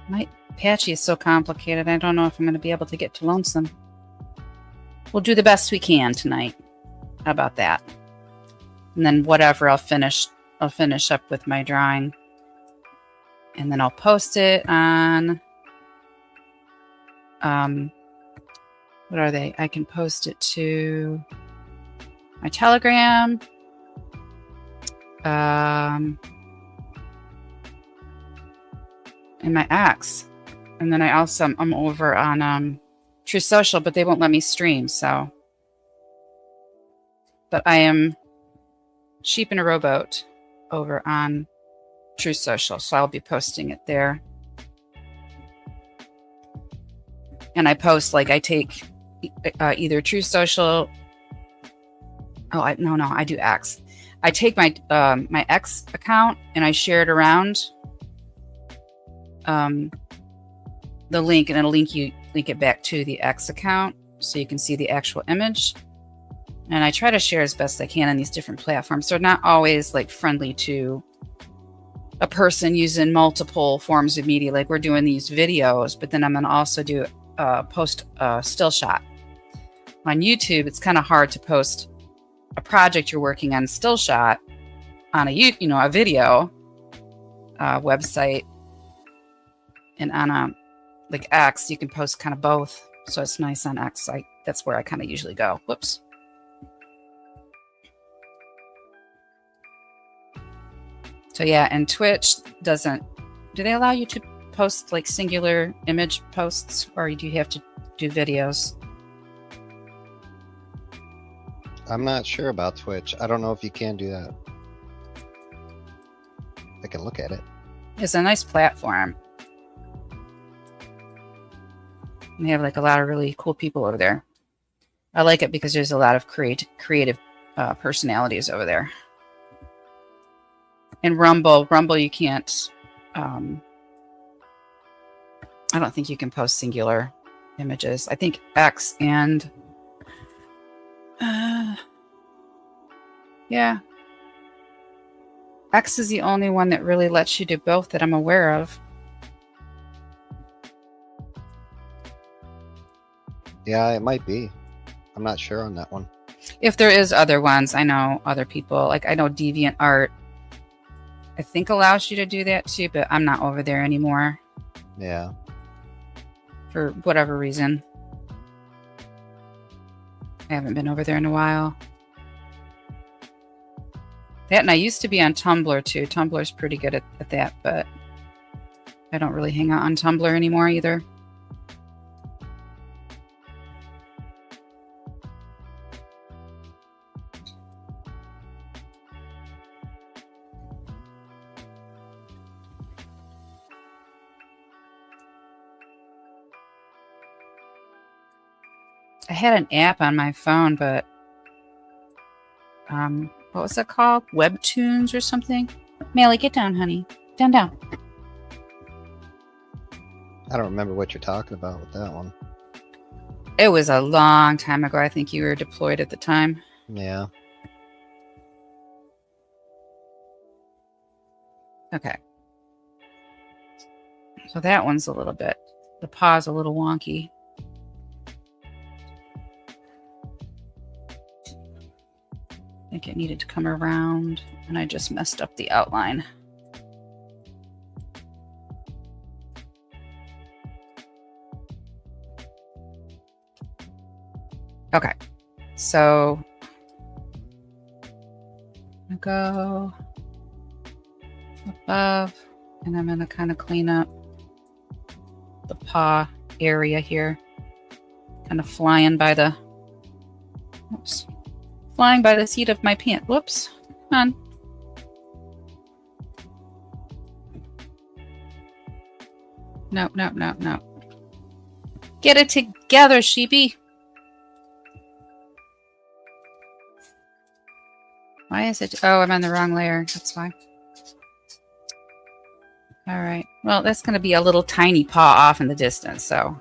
A: My Patchy is so complicated. I don't know if I'm going to be able to get to Lonesome. We'll do the best we can tonight. How about that? And then whatever, I'll finish up with my drawing. And then I'll post it on what are they? I can post it to my Telegram. And my X. And then I'm over on True Social, but they won't let me stream, so. But I am Sheep in a Rowboat over on True Social, so I'll be posting it there. And I post, like, I take either True Social. Oh, I do X. I take my my X account and I share it around the link, and it'll link it back to the X account so you can see the actual image. And I try to share as best I can on these different platforms. They're not always like friendly to a person using multiple forms of media. Like we're doing these videos, but then I'm going to also do post a still shot. On YouTube, it's kind of hard to post a project you're working on still shot on a video website, and on like X, you can post kind of both. So it's nice on X. That's where I kind of usually go. Whoops. So yeah, and Twitch do they allow you to post like singular image posts, or do you have to do videos?
B: I'm not sure about Twitch. I don't know if you can do that. I can look at it.
A: It's a nice platform. And they have like a lot of really cool people over there. I like it because there's a lot of creative personalities over there. And Rumble, you can't. I don't think you can post singular images. I think X and yeah, X is the only one that really lets you do both that I'm aware of.
B: Yeah, it might be. I'm not sure on that one.
A: If there is other ones, I know other people. Like I know DeviantArt, I think allows you to do that too, but I'm not over there anymore.
B: Yeah.
A: For whatever reason. I haven't been over there in a while. That, and I used to be on Tumblr too. Tumblr's pretty good at that, but I don't really hang out on Tumblr anymore either. I had an app on my phone, but what was it called? Webtoons or something? Melly, get down, honey. Down.
B: I don't remember what you're talking about with that one.
A: It was a long time ago. I think you were deployed at the time.
B: Yeah.
A: Okay. So that one's a little bit, the paw's a little wonky. I think it needed to come around, and I just messed up the outline. Okay, so I'm gonna go above, and I'm gonna kind of clean up the paw area here. Kind of flying by the, oops, flying by the seat of my pant. Whoops, come on. Nope, nope, nope, nope. Get it together, sheepy. Why is it? Oh, I'm on the wrong layer. That's why. All right. Well, that's going to be a little tiny paw off in the distance, so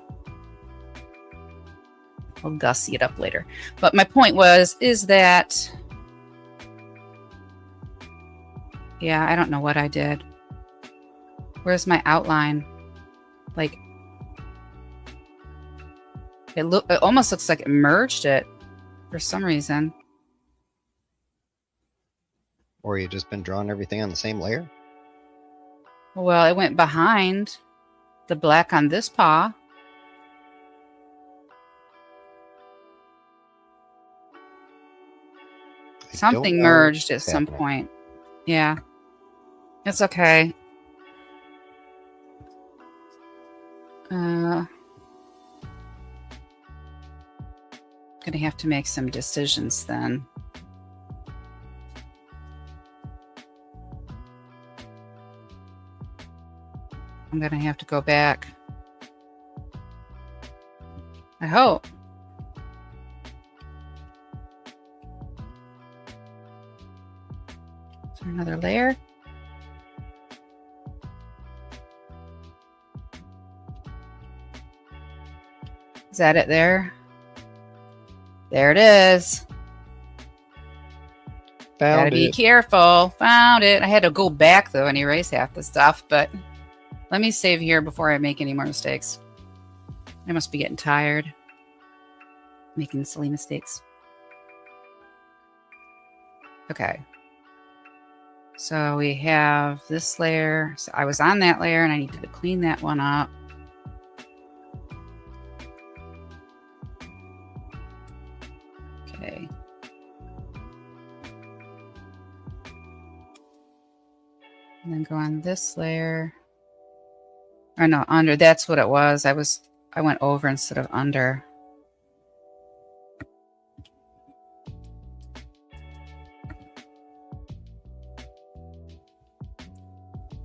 A: I'll gussy it up later. But my point is that, yeah, I don't know what I did. Where's my outline? Like, it almost looks like it merged it for some reason.
B: Or you just been drawing everything on the same layer?
A: Well, it went behind the black on this paw. Something merged at some point. Yeah. It's okay. Gonna have to make some decisions then. I'm gonna have to go back. I hope. Is there another layer? Is that it there? There it is. Gotta be careful. Found it. I had to go back though and erase half the stuff, but let me save here before I make any more mistakes. I must be getting tired. Making silly mistakes. Okay. So we have this layer. So I was on that layer and I needed to clean that one up. Okay. And then go on this layer. Or no, under. That's what it was. I went over instead of under.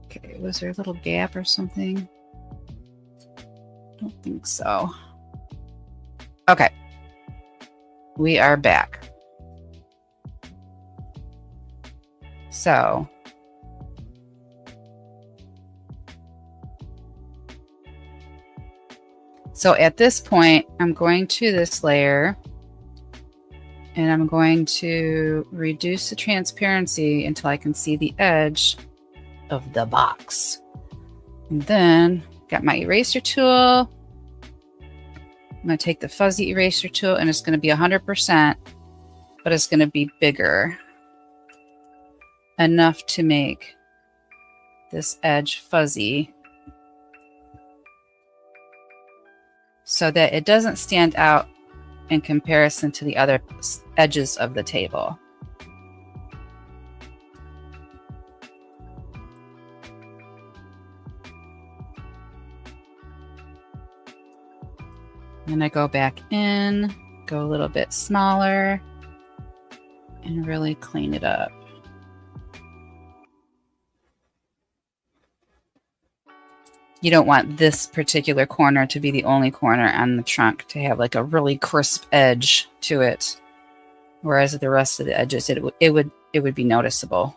A: Okay, was there a little gap or something? Don't think so. Okay. We are back. So at this point, I'm going to this layer and I'm going to reduce the transparency until I can see the edge of the box. And then got my eraser tool. I'm going to take the fuzzy eraser tool and it's going to be 100%, but it's going to be bigger enough to make this edge fuzzy so that it doesn't stand out in comparison to the other edges of the table. Then I go back in, go a little bit smaller, and really clean it up. You don't want this particular corner to be the only corner on the trunk, to have like a really crisp edge to it, whereas the rest of the edges it would be noticeable.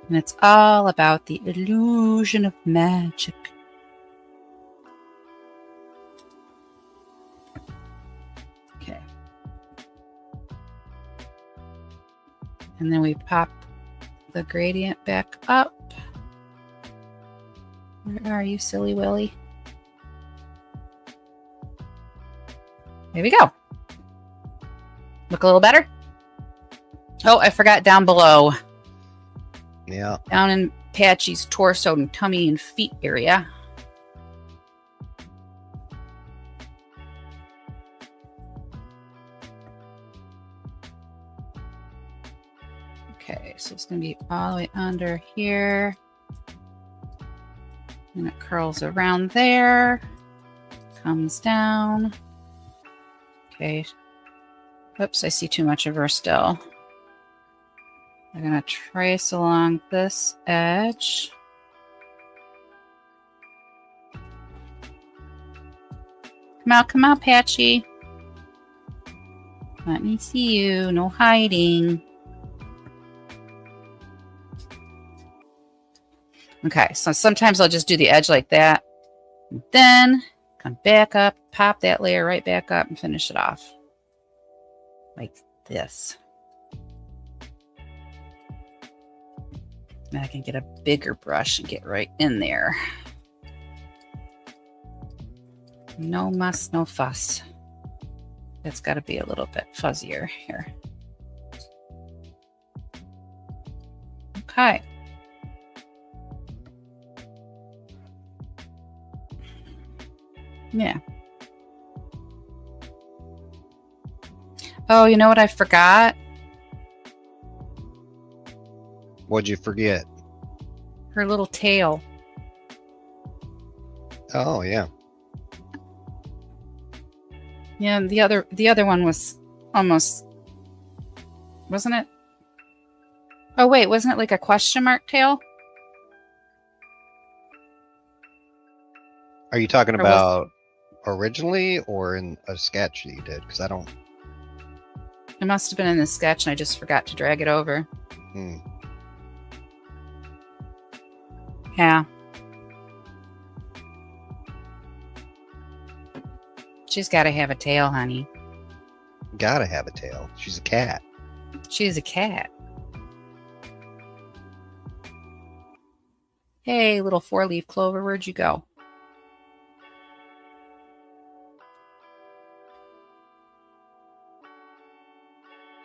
A: And it's all about the illusion of magic. Okay. And then we pop the gradient back up. Where are you, silly Willy? There we go. Look a little better? Oh, I forgot down below.
B: Yeah.
A: Down in Patchy's torso and tummy and feet area. Okay, so it's going to be all the way under here. And it curls around there. Comes down. Okay. Oops, I see too much of her still. I'm going to trace along this edge. Come out, Patchy. Let me see you. No hiding. Okay, so sometimes I'll just do the edge like that. And then come back up, pop that layer right back up, and finish it off. Like this. Then I can get a bigger brush and get right in there. No muss, no fuss. It's got to be a little bit fuzzier here. Okay. Yeah. Oh, you know what I forgot?
B: What'd you forget?
A: Her little tail.
B: Oh, yeah.
A: Yeah, the other one was almost, wasn't it? Oh wait, wasn't it like a question mark tail?
B: Are you talking
A: Or was
B: about originally or in a sketch that you did? Because I don't.
A: it must have been in the sketch and I just forgot to drag it over. Yeah. She's got to have a tail, honey.
B: Gotta have a tail. She's a cat.
A: She's a cat. Hey, little four-leaf clover, where'd you go?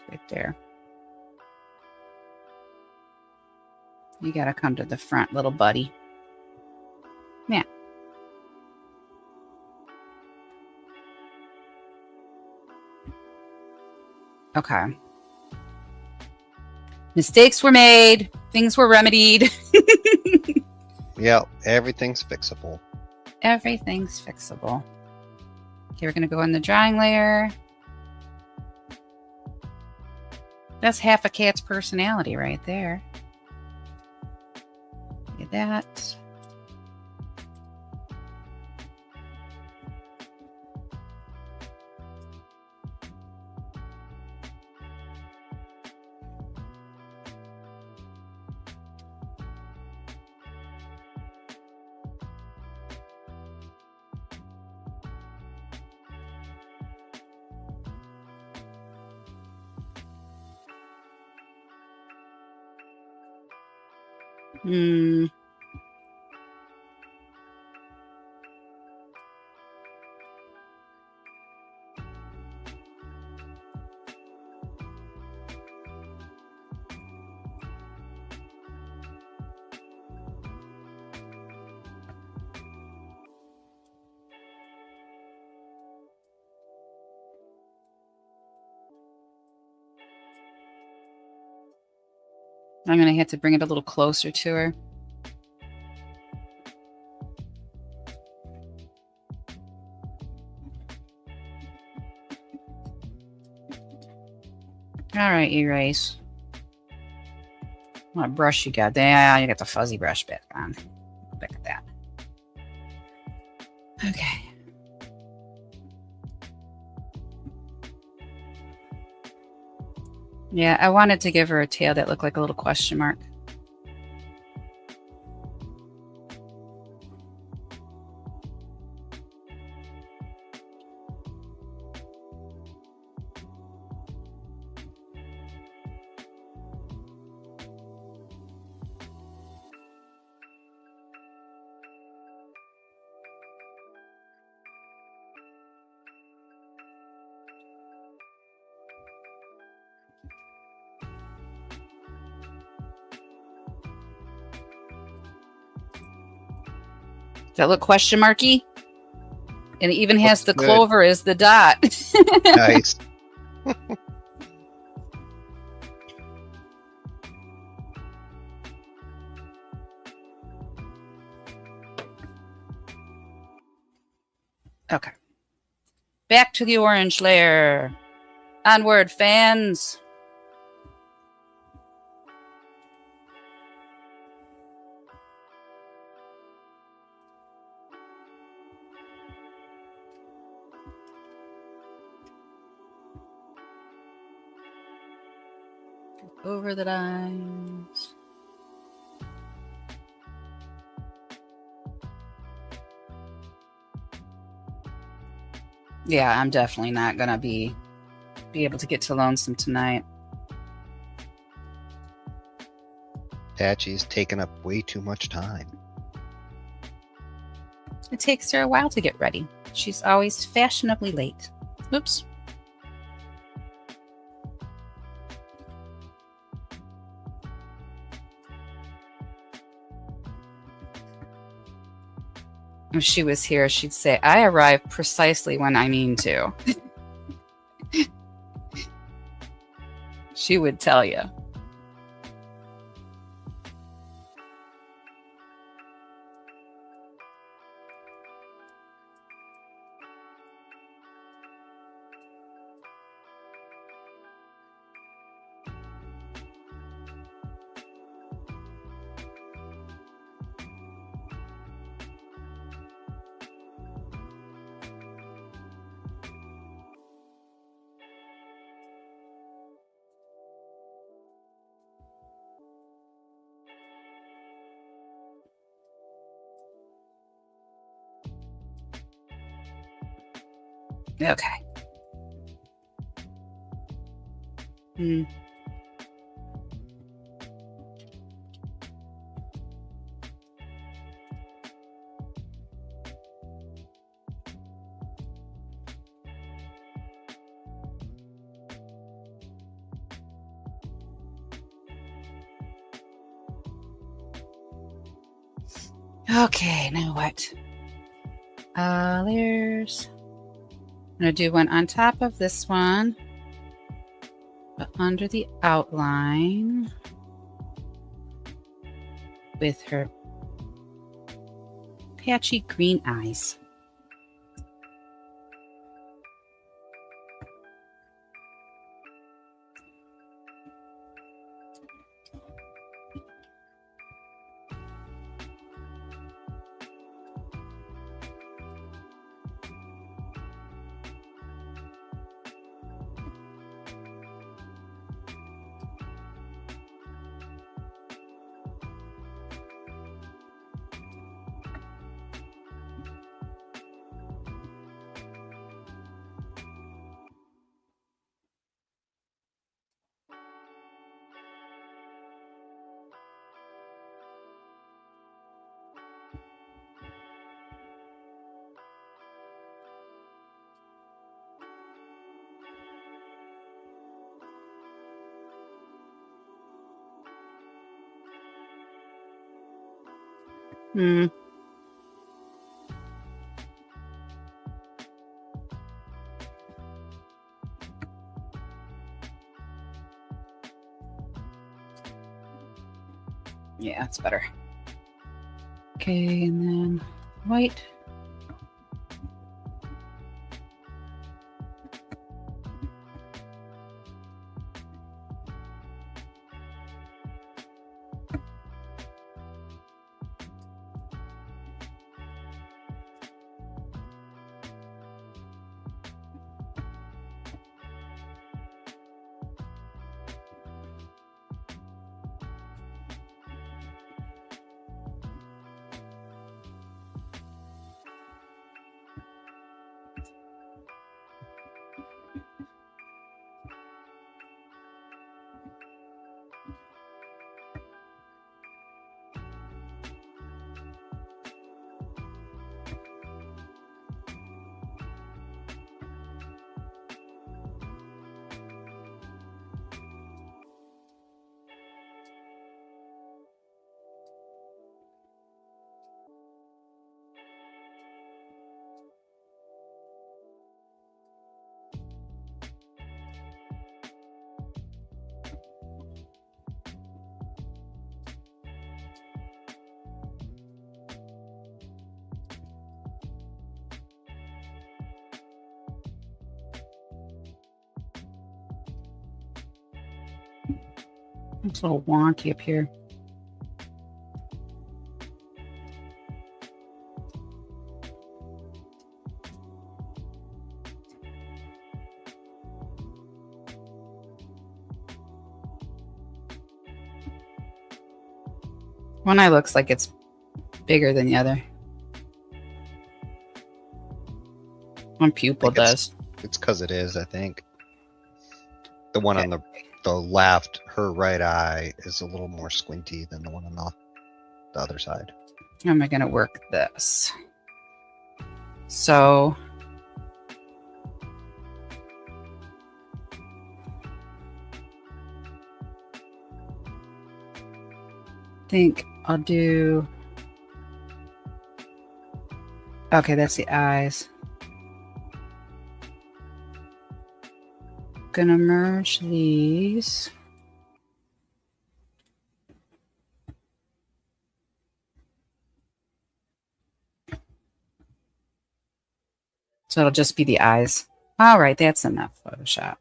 A: Right there. You gotta come to the front, little buddy. Yeah. Okay. Mistakes were made. Things were remedied.
B: Yep, everything's fixable.
A: Everything's fixable. Okay, we're going to go in the drying layer. That's half a cat's personality right there. Look at that. Hmm. I'm going to have to bring it a little closer to her. All right, erase. What brush you got? Yeah, you got the fuzzy brush back on. Look at that. Okay. Yeah, I wanted to give her a tail that looked like a little question mark. Does that look question marky? And it even has the
B: good.
A: clover as the dot.
B: Nice.
A: Okay. Back to the orange layer. Onward, fans. Over the lines. Yeah, I'm definitely not gonna be able to get to Lonesome tonight.
B: Patchy's taken up way too much time.
A: It takes her a while to get ready. She's always fashionably late. Oops. If she was here, she'd say, I arrive precisely when I mean to. She would tell you. Okay. Okay, now what? Layers. I'm going to do one on top of this one, but under the outline with her patchy green eyes. Yeah, that's better. Okay, and then white. It's a little wonky up here. One eye looks like it's bigger than the other. One pupil does.
B: It's because it is, I think. The one on the left, her right eye, is a little more squinty than the one on the other side.
A: How am I going to work this? So I think I'll do... Okay, that's the eyes. Gonna merge these. So it'll just be the eyes. All right, that's enough Photoshop.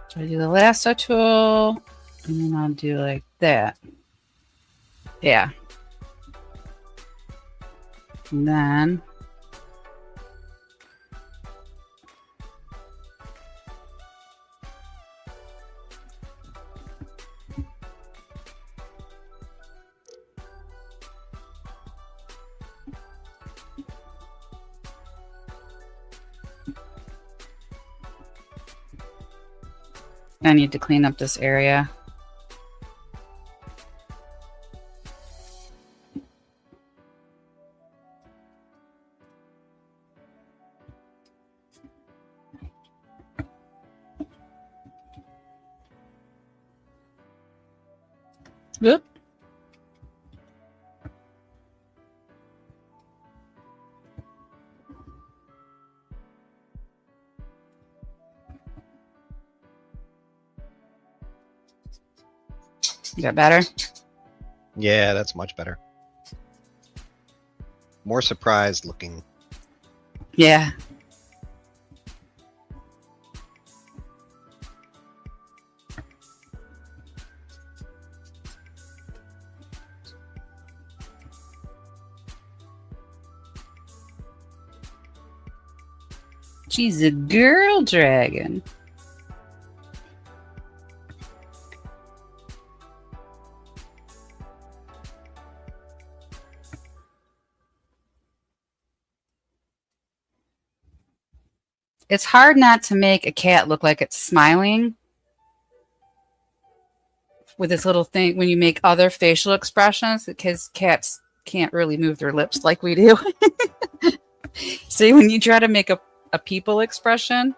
A: So I do the lasso tool, and then I'll do like that. Yeah. And then I need to clean up this area. Whoop. Is that better?
B: Yeah, that's much better. More surprised looking.
A: Yeah. She's a girl dragon. It's hard not to make a cat look like it's smiling with this little thing when you make other facial expressions, because cats can't really move their lips like we do. See, when you try to make a people expression,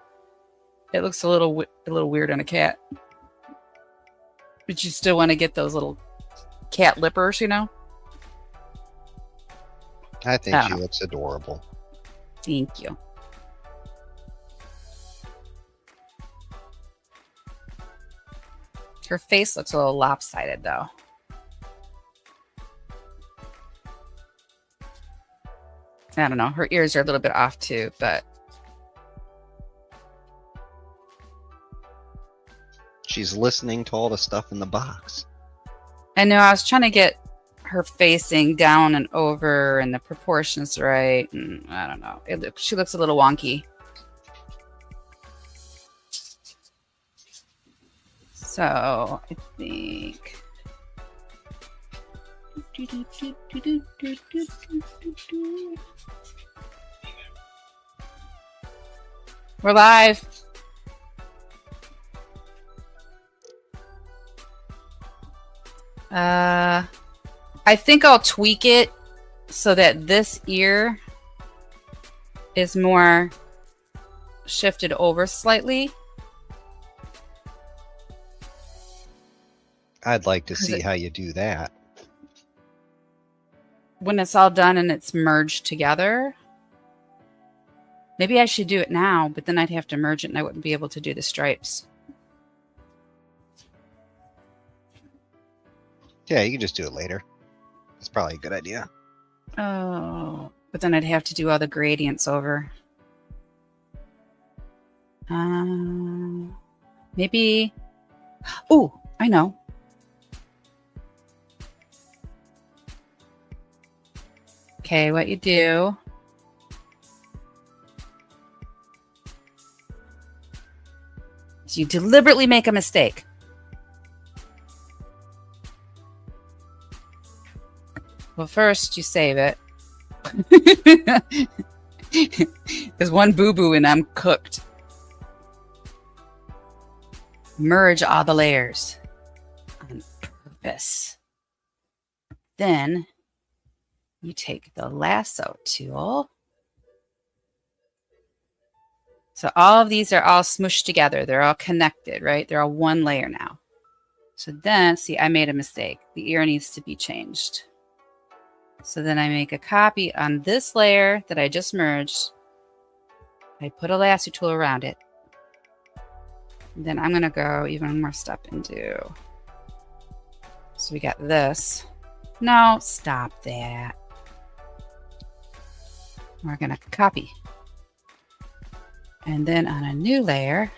A: it looks a little weird on a cat. But you still want to get those little cat lippers, you know?
B: I think she looks adorable.
A: Thank you. Her face looks a little lopsided, though. I don't know. Her ears are a little bit off, too, but...
B: She's listening to all the stuff in the box.
A: I know. I was trying to get her facing down and over and the proportions right. And I don't know. She looks a little wonky. So I think We're live. I think I'll tweak it so that this ear is more shifted over slightly.
B: I'd like to see how you do that.
A: When it's all done and it's merged together. Maybe I should do it now, but then I'd have to merge it and I wouldn't be able to do the stripes.
B: Yeah, you can just do it later. It's probably a good idea.
A: Oh, but then I'd have to do all the gradients over. Maybe. Oh, I know. Okay, what you do. Is you deliberately make a mistake. Well, first you save it. There's one boo-boo and I'm cooked. Merge all the layers on purpose. Then you take the lasso tool. So all of these are all smushed together. They're all connected, right? They're all one layer now. So then, see, I made a mistake. The ear needs to be changed. So then I make a copy on this layer that I just merged. I put a lasso tool around it. And then I'm going to go even one more step and do. So we got this. No, stop that. We're going to copy. And then on a new layer,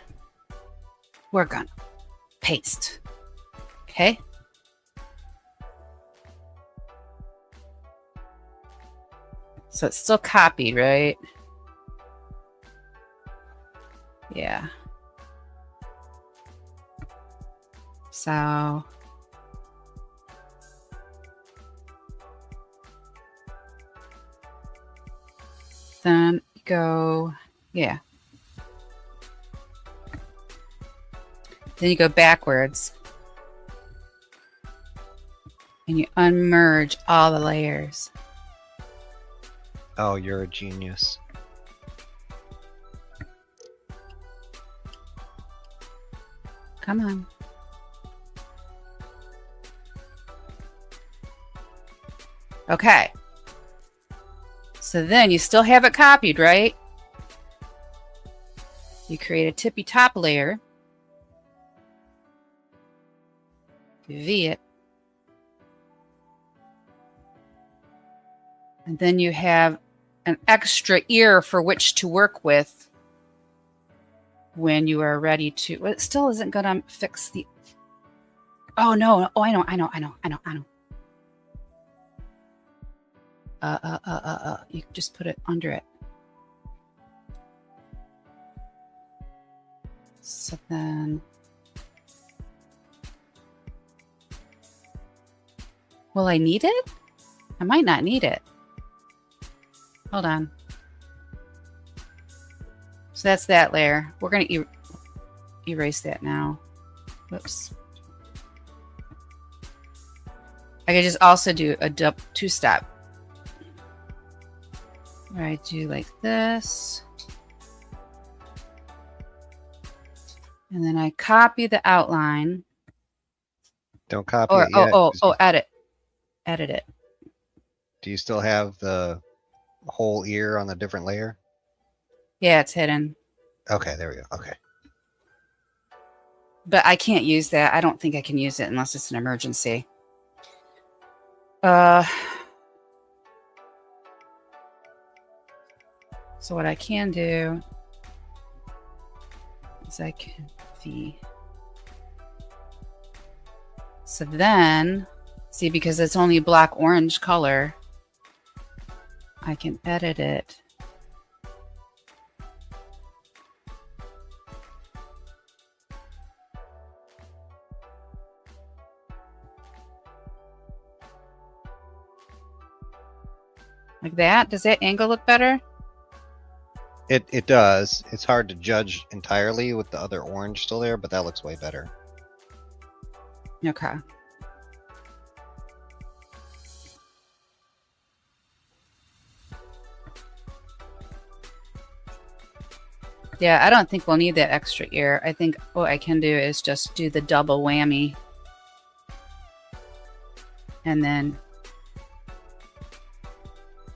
A: we're going to paste. Okay? So it's still copied, right? Yeah. So then you go, yeah. Then you go backwards and you unmerge all the layers.
B: Oh, you're a genius.
A: Come on. Okay. So then you still have it copied, right? You create a tippy top layer. V it. And then you have an extra ear for which to work with when you are ready to. Well, it still isn't going to fix the. Oh, no. Oh, I know. You just put it under it. So then. Will I need it? I might not need it. Hold on. So that's that layer. We're going to erase that now. Whoops. I could just also do a two-step. Where I do like this. And then I copy the outline.
B: Don't copy it yet.
A: Edit. Edit it.
B: Do you still have the whole ear on the different layer?
A: Yeah, it's hidden.
B: Okay, there we go. Okay.
A: But I can't use that. I don't think I can use it unless it's an emergency. So what I can do is I can V. So then, see, because it's only black orange color, I can edit it. Like that. Does that angle look better?
B: It does. It's hard to judge entirely with the other orange still there, but that looks way better.
A: Okay. Yeah, I don't think we'll need that extra ear. I think what I can do is just do the double whammy. And then,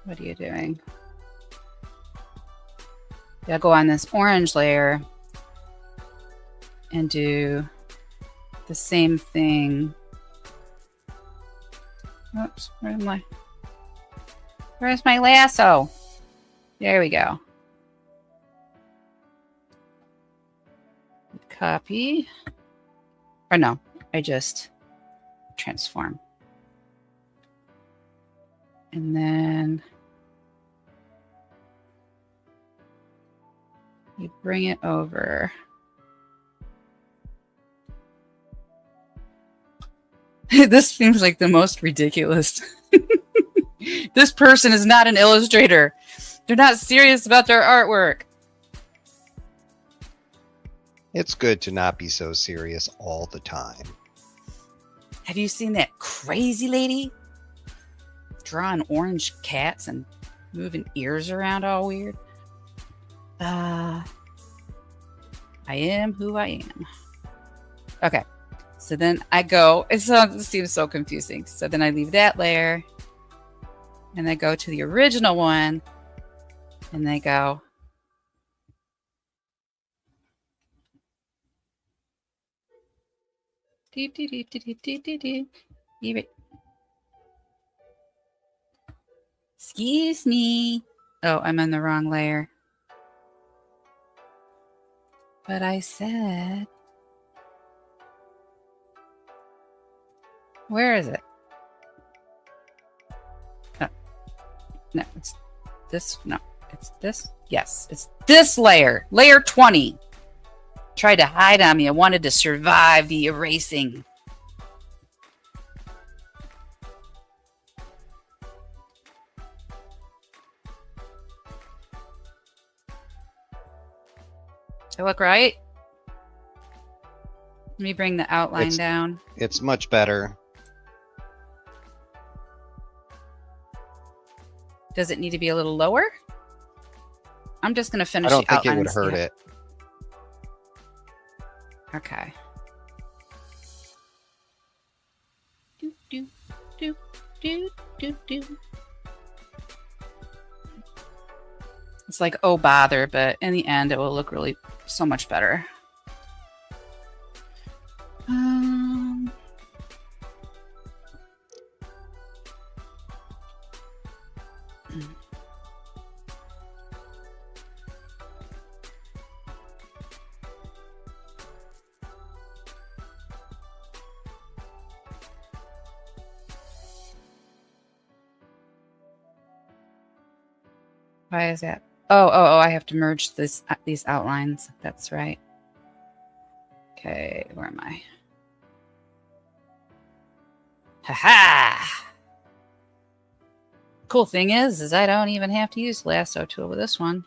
A: what are you doing? Yeah, go on this orange layer and do the same thing. Oops, where's my lasso? There we go. Copy. Or no, I just transform. And then you bring it over. This seems like the most ridiculous. This person is not an illustrator. They're not serious about their artwork.
B: It's good to not be so serious all the time.
A: Have you seen that crazy lady drawing orange cats and moving ears around all weird? I am who I am. Okay. So then I go, it seems so confusing. So then I leave that layer and I go to the original one and they go. Excuse me. Oh, I'm on the wrong layer. But I said, where is it? Oh, no, it's this. No, it's this. Yes, it's this layer. Layer 20. Tried to hide on me. I wanted to survive the erasing. Do I look right? Let me bring the outline down.
B: It's much better.
A: Does it need to be a little lower? I'm just going to finish
B: I don't
A: the
B: think it would
A: outlines.
B: hurt it.
A: Okay. Do, do, do, do, do, do. It's like, oh, bother, but in the end, it will look really so much better. Why is that? Oh, I have to merge these outlines. That's right. Okay, where am I? Ha-ha! Cool thing is I don't even have to use lasso tool with this one.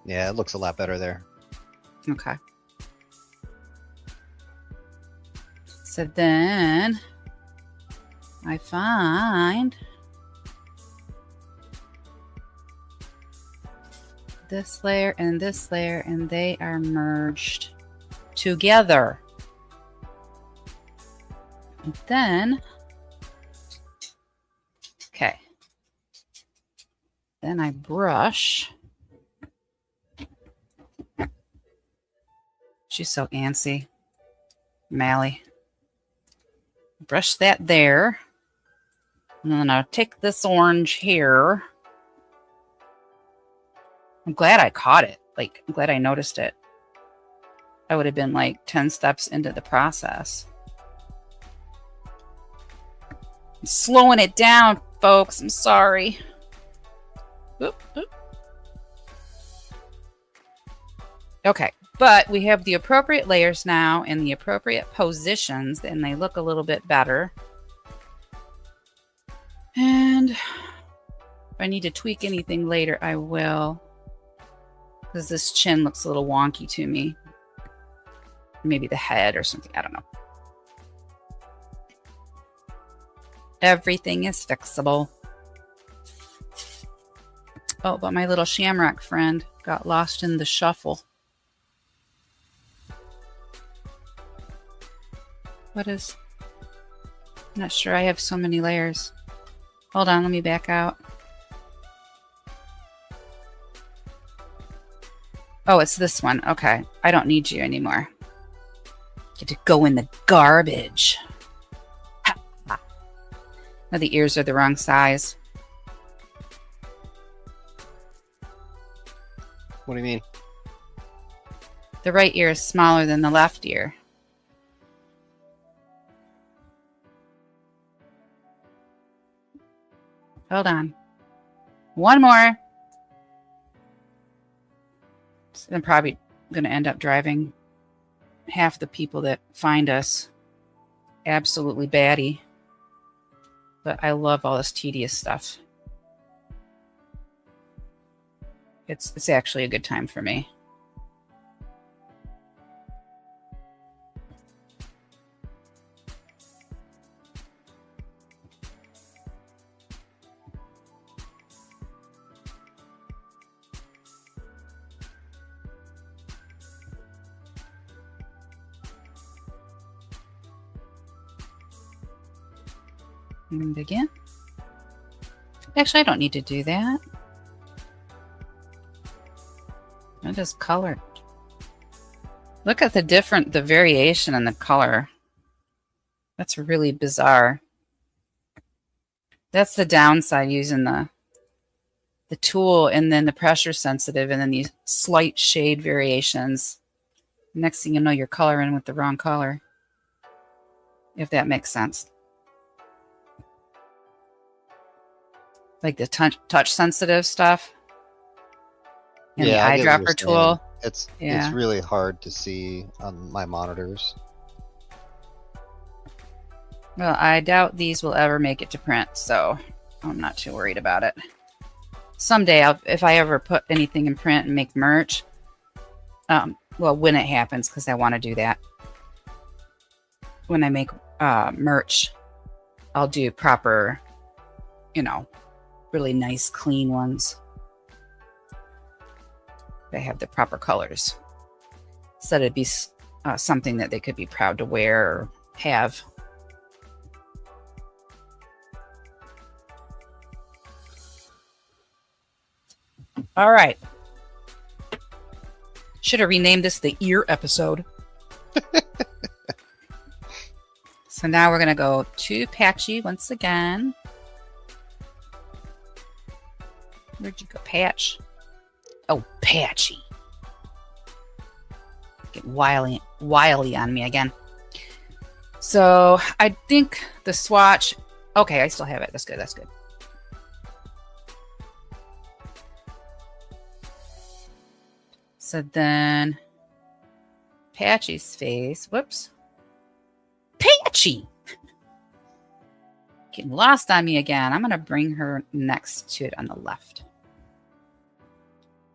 B: Yeah, it looks a lot better there.
A: Okay. So then I find this layer and this layer, and they are merged together. And then, okay. Then I brush. She's so antsy. Mally. Brush that there. And then I'll take this orange here. I'm glad I caught it. Like, I'm glad I noticed it. I would have been like 10 steps into the process. I'm slowing it down, folks. I'm sorry. Oop, oop. Okay, but we have the appropriate layers now in the appropriate positions, and they look a little bit better. And if I need to tweak anything later, I will. Because this chin looks a little wonky to me. Maybe the head or something. I don't know. Everything is fixable. Oh, but my little shamrock friend got lost in the shuffle. What is... I'm not sure I have so many layers. Hold on, let me back out. Oh, it's this one. Okay. I don't need you anymore. Get to go in the garbage. Ha, ha. Now the ears are the wrong size.
B: What do you mean?
A: The right ear is smaller than the left ear. Hold on. One more. I'm probably going to end up driving half the people that find us absolutely batty. But I love all this tedious stuff. It's actually a good time for me. And again. Actually, I don't need to do that. I just color. Look at the variation in the color. That's really bizarre. That's the downside using the tool and then the pressure sensitive and then these slight shade variations. Next thing you know, you're coloring with the wrong color. If that makes sense. Like the touch sensitive stuff. And
B: yeah,
A: the eyedropper tool.
B: It's really hard to see on my monitors.
A: Well, I doubt these will ever make it to print, so I'm not too worried about it. Someday, if I ever put anything in print and make merch, well, when it happens, because I want to do that. When I make merch, I'll do proper, really nice, clean ones. They have the proper colors. So it'd be something that they could be proud to wear or have. All right. Should have renamed this the ear episode. So now we're going to go to Patchy once again. Where'd you go, Patch? Oh, Patchy. Get wily on me again. So I think the swatch... Okay, I still have it. That's good. That's good. So then Patchy's face. Whoops. Patchy! Getting lost on me again. I'm going to bring her next to it on the left.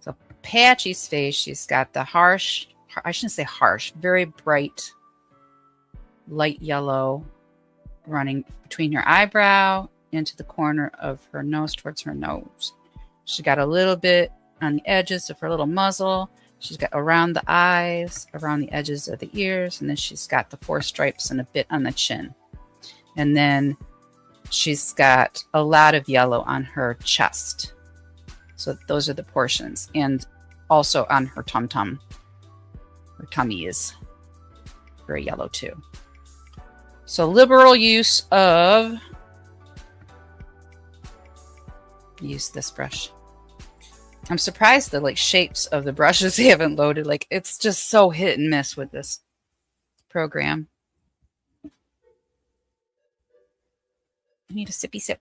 A: So Patchy's face, she's got the harsh, I shouldn't say harsh, very bright light yellow running between her eyebrow into the corner of her nose towards her nose. She's got a little bit on the edges of her little muzzle. She's got around the eyes, around the edges of the ears, and then she's got the 4 stripes and a bit on the chin. And then she's got a lot of yellow on her chest. So those are the portions. And also on her tum-tum. Her tummy is very yellow too. So liberal use of... Use this brush. I'm surprised the shapes of the brushes they haven't loaded. It's just so hit and miss with this program. I need a sippy sip.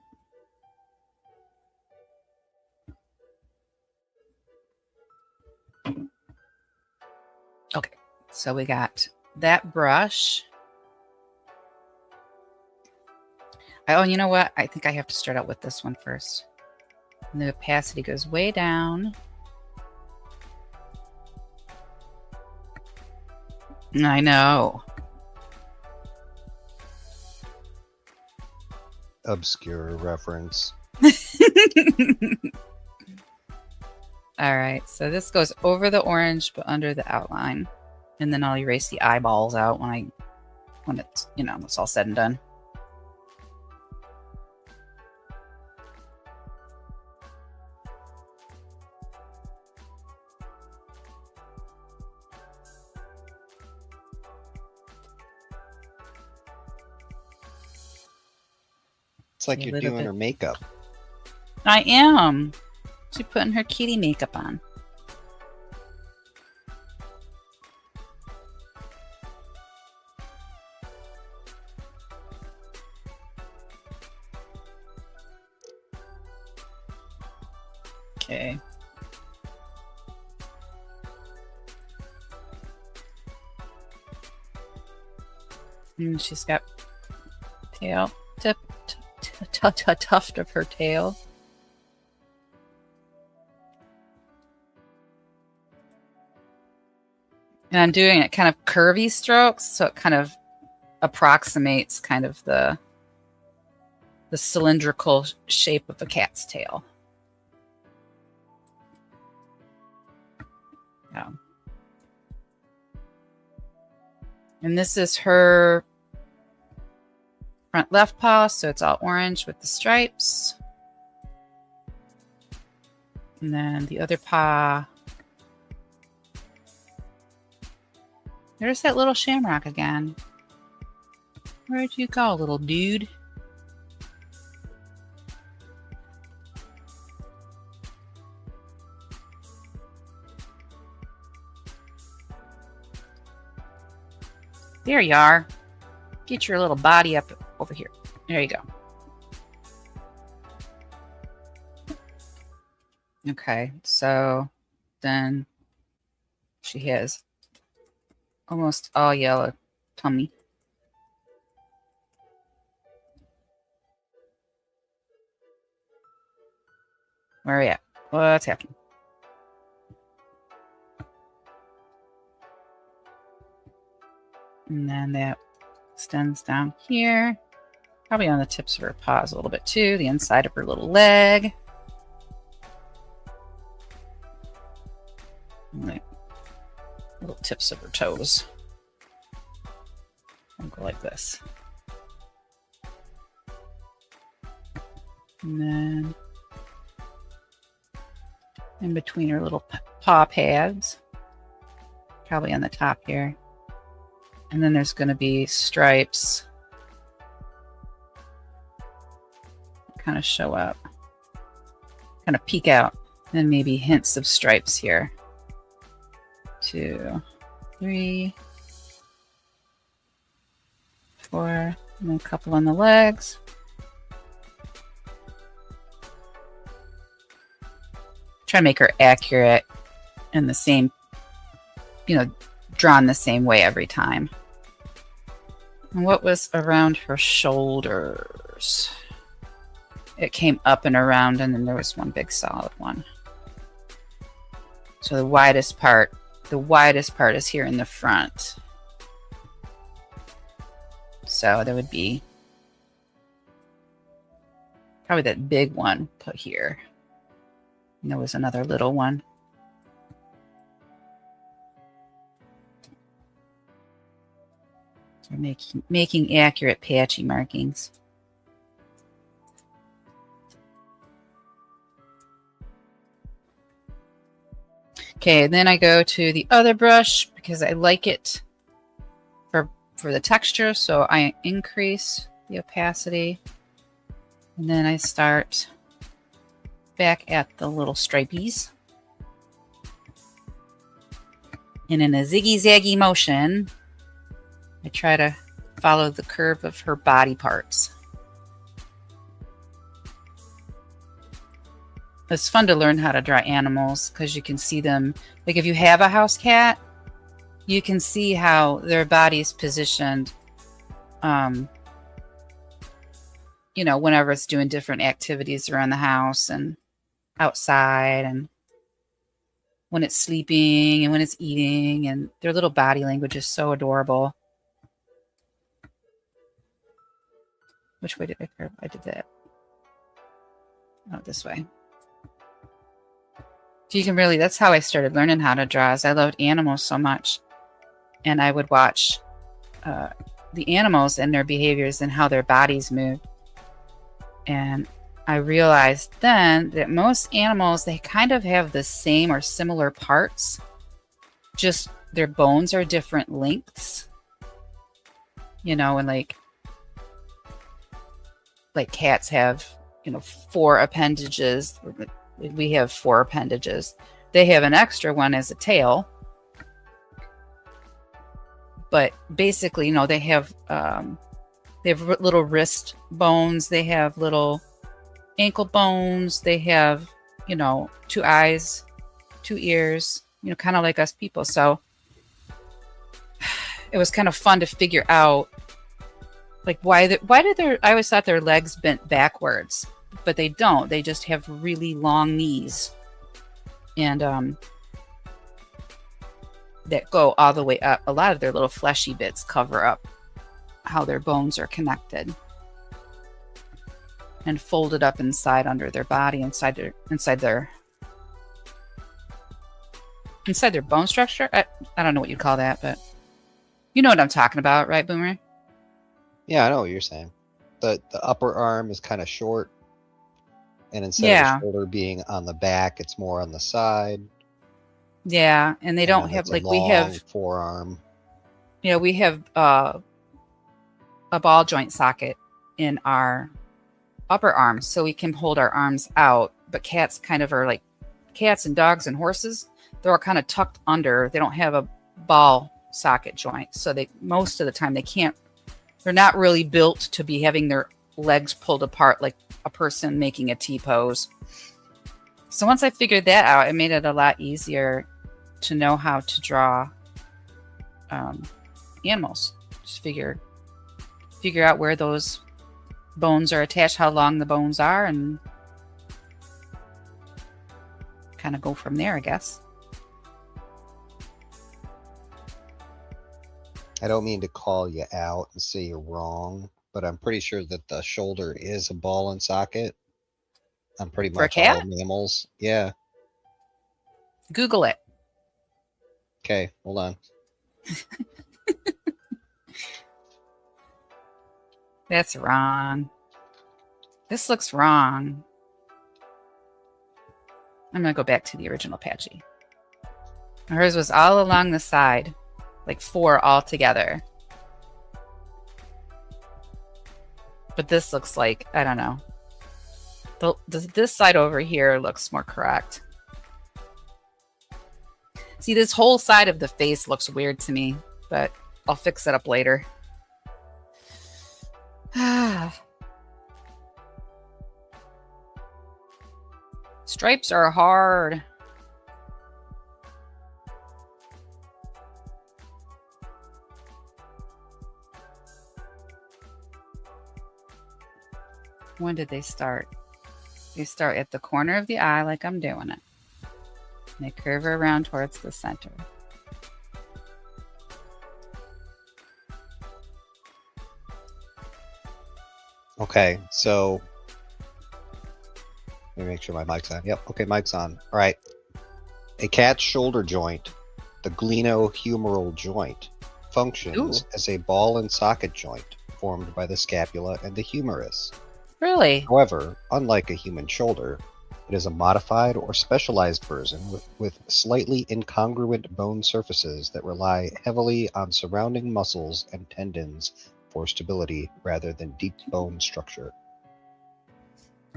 A: So we got that brush. Oh, you know what? I think I have to start out with this one first. And the opacity goes way down. I know.
B: Obscure reference.
A: All right, so this goes over the orange but under the outline, and then I'll erase the eyeballs out when it's it's all said and done.
B: It's like you're doing her makeup.
A: I am. She's putting her kitty makeup on. Okay. And she's got tail, tuft of her tail. And I'm doing it kind of curvy strokes, so it kind of approximates kind of the cylindrical shape of a cat's tail. Yeah. And this is her front left paw, so it's all orange with the stripes. And then the other paw. There's that little shamrock again. Where'd you go, little dude? There you are. Get your little body up over here. There you go. Okay, so then she has almost all yellow tummy. Where are we at? What's happening? And then that extends down here. Probably on the tips of her paws a little bit too. The inside of her little leg. And the little tips of her toes. I'll go like this. And then in between her little paw pads. Probably on the top here. And then there's going to be stripes kind of show up, kind of peek out, and maybe hints of stripes here. 2, 3, 4, and then a couple on the legs. Try to make her accurate and the same, drawn the same way every time. And what was around her shoulders? It came up and around, and then there was one big solid one. So the widest part is here in the front. So there would be probably that big one put here. And there was another little one. We're making accurate patchy markings. Okay, then I go to the other brush because I like it for the texture, so I increase the opacity. And then I start back at the little stripies. And in a ziggy-zaggy motion, I try to follow the curve of her body parts. It's fun to learn how to draw animals because you can see them. Like if you have a house cat, you can see how their body's positioned, whenever it's doing different activities around the house and outside, and when it's sleeping and when it's eating, and their little body language is so adorable. Which way did I curve? I did that. Oh, this way. So you can really, that's how I started learning how to draw, is I loved animals so much. And I would watch the animals and their behaviors and how their bodies moved. And I realized then that most animals, they kind of have the same or similar parts, just their bones are different lengths. And like cats have, 4 appendages. We have 4 appendages. They have an extra one as a tail. But basically, they have little wrist bones. They have little ankle bones. They have, 2 eyes, 2 ears, kind of like us people. So it was kind of fun to figure out, like, why do I always thought their legs bent backwards, but they don't. They just have really long knees. And that go all the way up. A lot of their little fleshy bits cover up how their bones are connected and folded up inside under their body, inside their bone structure. I don't know what you'd call that, but you know what I'm talking about, right, Boomer?
B: Yeah, I know what you're saying. The upper arm is kind of short, and instead of the shoulder being on the back, it's more on the side.
A: Yeah, and they don't have, like, we have
B: forearm.
A: Yeah, we have a ball joint socket in our upper arm, so we can hold our arms out. But cats kind of are like cats and dogs and horses. They're all kind of tucked under. They don't have a ball socket joint, so they most of the time they can't. They're not really built to be having their legs pulled apart like a person making a T-pose. So once I figured that out, it made it a lot easier to know how to draw animals. Just figure out where those bones are attached, how long the bones are, and kind of go from there, I guess.
B: I don't mean to call you out and say you're wrong, but I'm pretty sure that the shoulder is a ball and socket on pretty much all mammals. Yeah.
A: Google it.
B: Okay, hold on.
A: That's wrong. This looks wrong. I'm going to go back to the original Patchy. Hers was all along the side, like 4 all together. But this looks like, I don't know. This side over here looks more correct. See, this whole side of the face looks weird to me, but I'll fix it up later. Stripes are hard. When did they start? They start at the corner of the eye like I'm doing it. And they curve around towards the center.
B: Okay, so let me make sure my mic's on. Yep, okay, mic's on. All right. A cat's shoulder joint, the glenohumeral joint, functions as a ball and socket joint formed by the scapula and the humerus.
A: Really?
B: However, unlike a human shoulder, it is a modified or specialized version with slightly incongruent bone surfaces that rely heavily on surrounding muscles and tendons for stability rather than deep bone structure.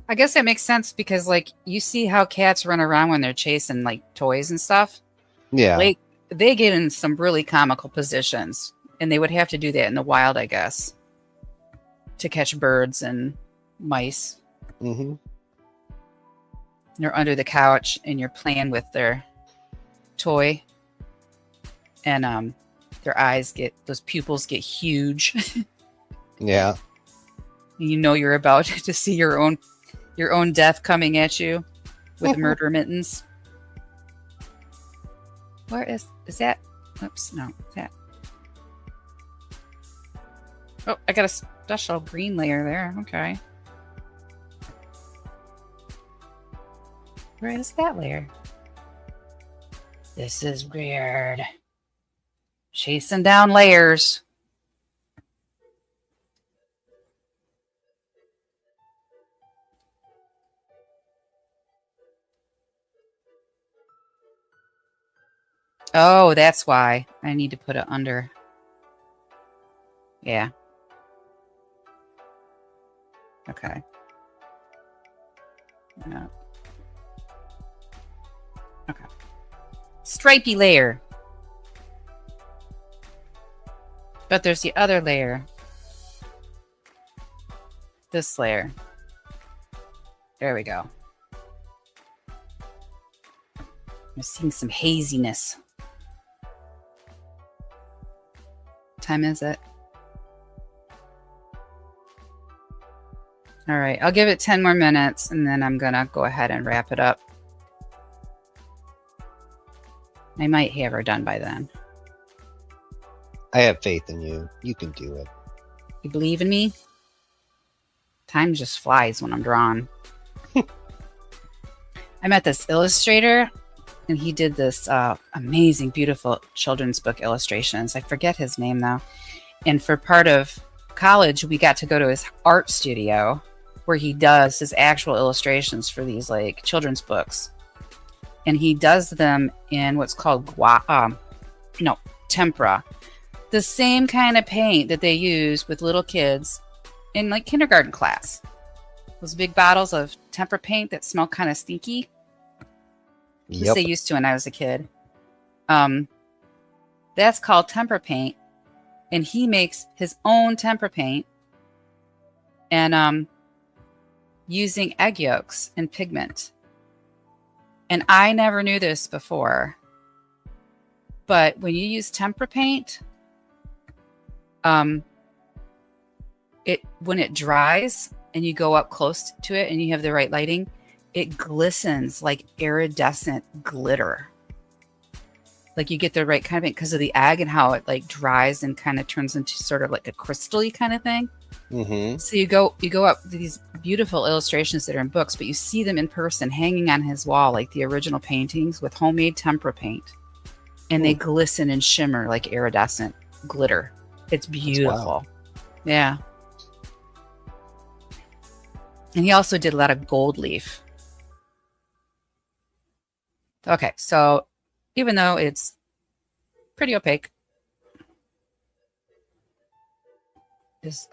A: I guess that makes sense because, like, you see how cats run around when they're chasing, like, toys and stuff?
B: Yeah.
A: Like, they get in some really comical positions, and they would have to do that in the wild, I guess, to catch birds and mice.
B: Mm-hmm.
A: They're under the couch, and you're playing with their toy, and their eyes those pupils get huge.
B: Yeah.
A: You know you're about to see your own death coming at you with murder mittens. Where is that? Oops, no, that. Oh, I got a special green layer there. Okay. Where is that layer? This is weird. Chasing down layers. Oh, that's why I need to put it under. Yeah. Okay. Yeah. Okay. Stripey layer. But there's the other layer. This layer. There we go. I'm seeing some haziness. What time is it? All right, I'll give it 10 more minutes and then I'm gonna go ahead and wrap it up. I might have her done by then.
B: I have faith in you. You can do it.
A: You believe in me? Time just flies when I'm drawn. I met this illustrator and he did this amazing, beautiful children's book illustrations. I forget his name though. And for part of college, we got to go to his art studio where he does his actual illustrations for these like children's books. And he does them in what's called tempera. The same kind of paint that they use with little kids in like kindergarten class. Those big bottles of tempera paint that smell kind of stinky. Yep. They used to when I was a kid. That's called tempera paint. And he makes his own tempera paint and using egg yolks and pigment. And I never knew this before. But when you use tempera paint, when it dries and you go up close to it and you have the right lighting, it glistens like iridescent glitter. Like you get the right kind of paint because of the egg and how it like dries and kind of turns into sort of like a crystal-y kind of thing. Mm-hmm. So you go up to these beautiful illustrations that are in books, but you see them in person hanging on his wall like the original paintings with homemade tempera paint. And they glisten and shimmer like iridescent glitter. It's beautiful. Wow. Yeah. And he also did a lot of gold leaf. Okay, so even though it's pretty opaque,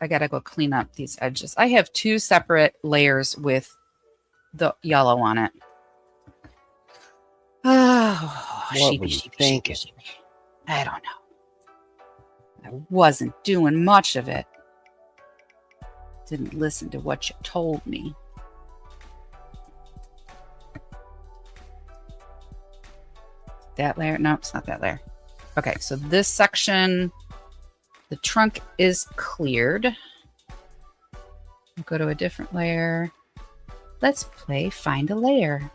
A: I gotta go clean up these edges. I have 2 separate layers with the yellow on it. Oh, sheepy. I don't know. I wasn't doing much of it. Didn't listen to what you told me. That layer? No, it's not that layer. Okay, so this section, the trunk is cleared. We'll go to a different layer. Let's play Find a Layer.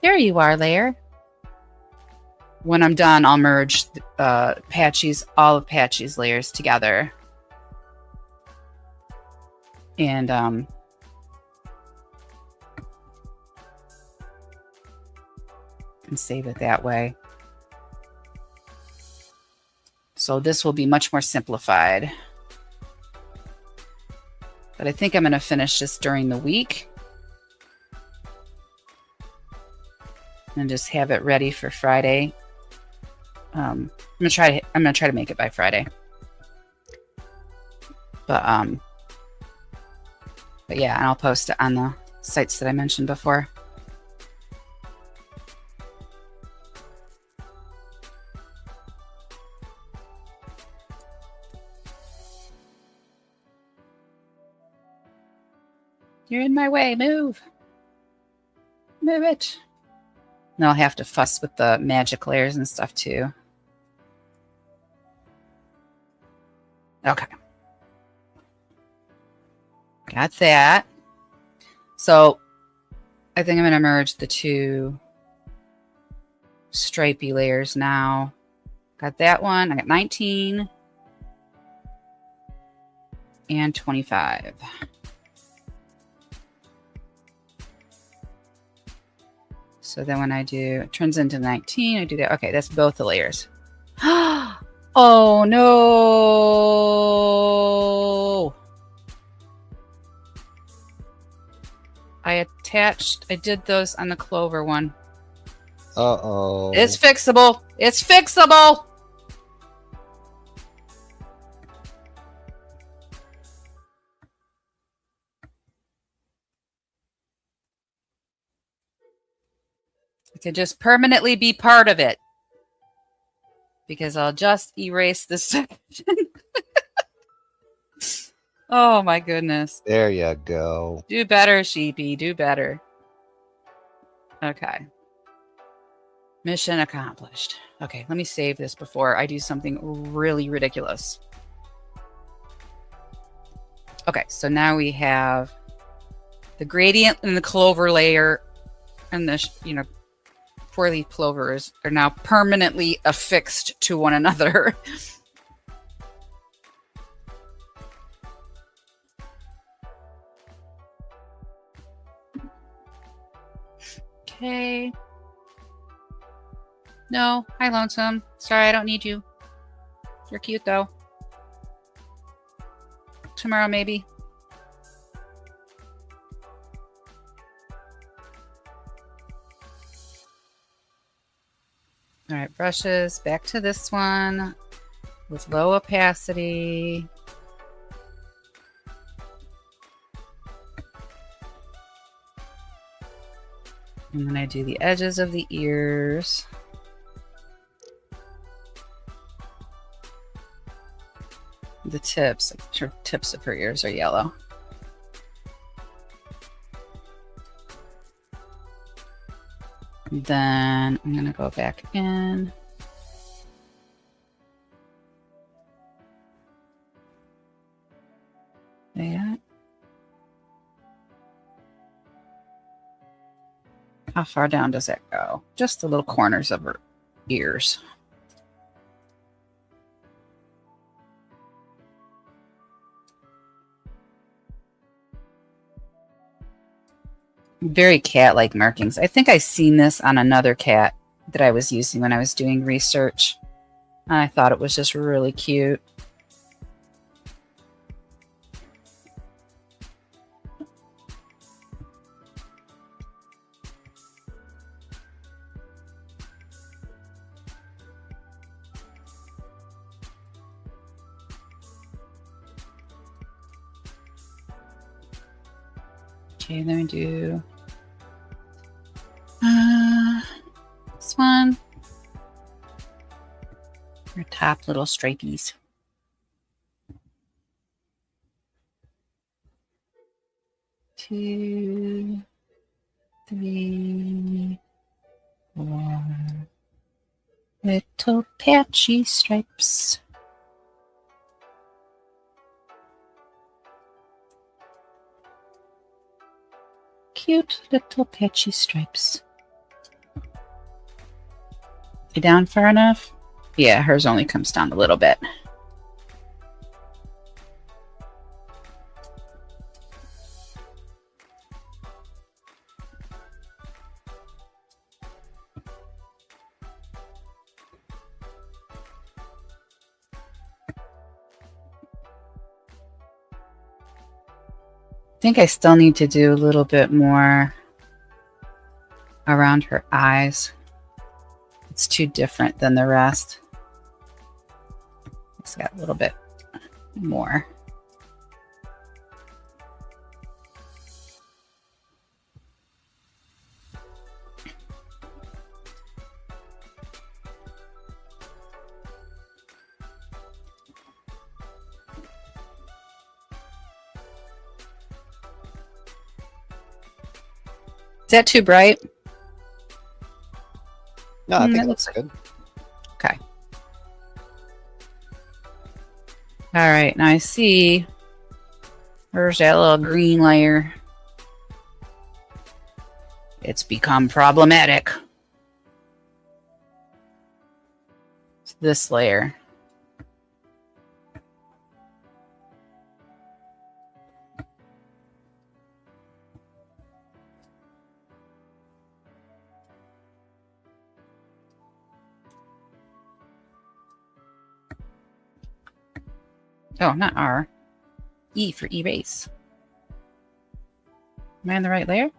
A: There you are, layer. When I'm done, I'll merge all of Patchy's layers together. And save it that way. So this will be much more simplified. But I think I'm going to finish this during the week. And just have it ready for Friday. I'm gonna try to make it by Friday. But yeah, and I'll post it on the sites that I mentioned before. You're in my way. Move. Move it. And I'll have to fuss with the magic layers and stuff too. Okay. Got that. So I think I'm going to merge the two stripy layers now. Got that one. I got 19 and 25. So then when I do, it turns into 19, I do that. Okay, that's both the layers. Oh no! I did those on the clover one.
B: Uh-oh.
A: It's fixable. It's fixable. It could just permanently be part of it. Because I'll just erase this section. Oh my goodness.
B: There you go.
A: Do better, Sheepy. Do better. Okay. Mission accomplished. Okay, let me save this before I do something really ridiculous. Okay, so now we have the gradient and the clover layer and the, four-leaf clovers are now permanently affixed to one another. Okay. No, hi, Lonesome. Sorry, I don't need you. You're cute, though. Tomorrow, maybe. All right, brushes. Back to this one with low opacity. And then I do the edges of the ears. The tips, like her tips of her ears are yellow. Then I'm going to go back in. That. How far down does that go? Just the little corners of her ears. Very cat-like markings. I think I've seen this on another cat that I was using when I was doing research. And I thought it was just really cute. Okay, let me do this one. Your top little stripies. Two, three, four. Little patchy stripes. Cute little patchy stripes. You down far enough? Yeah, hers only comes down a little bit. I think I still need to do a little bit more around her eyes. It's too different than the rest. It's got a little bit more. Is that too bright?
B: No, I think it looks good.
A: Okay. All right, now I see there's that little green layer. It's become problematic. It's this layer. Oh, not R. E for erase. Am I on the right layer?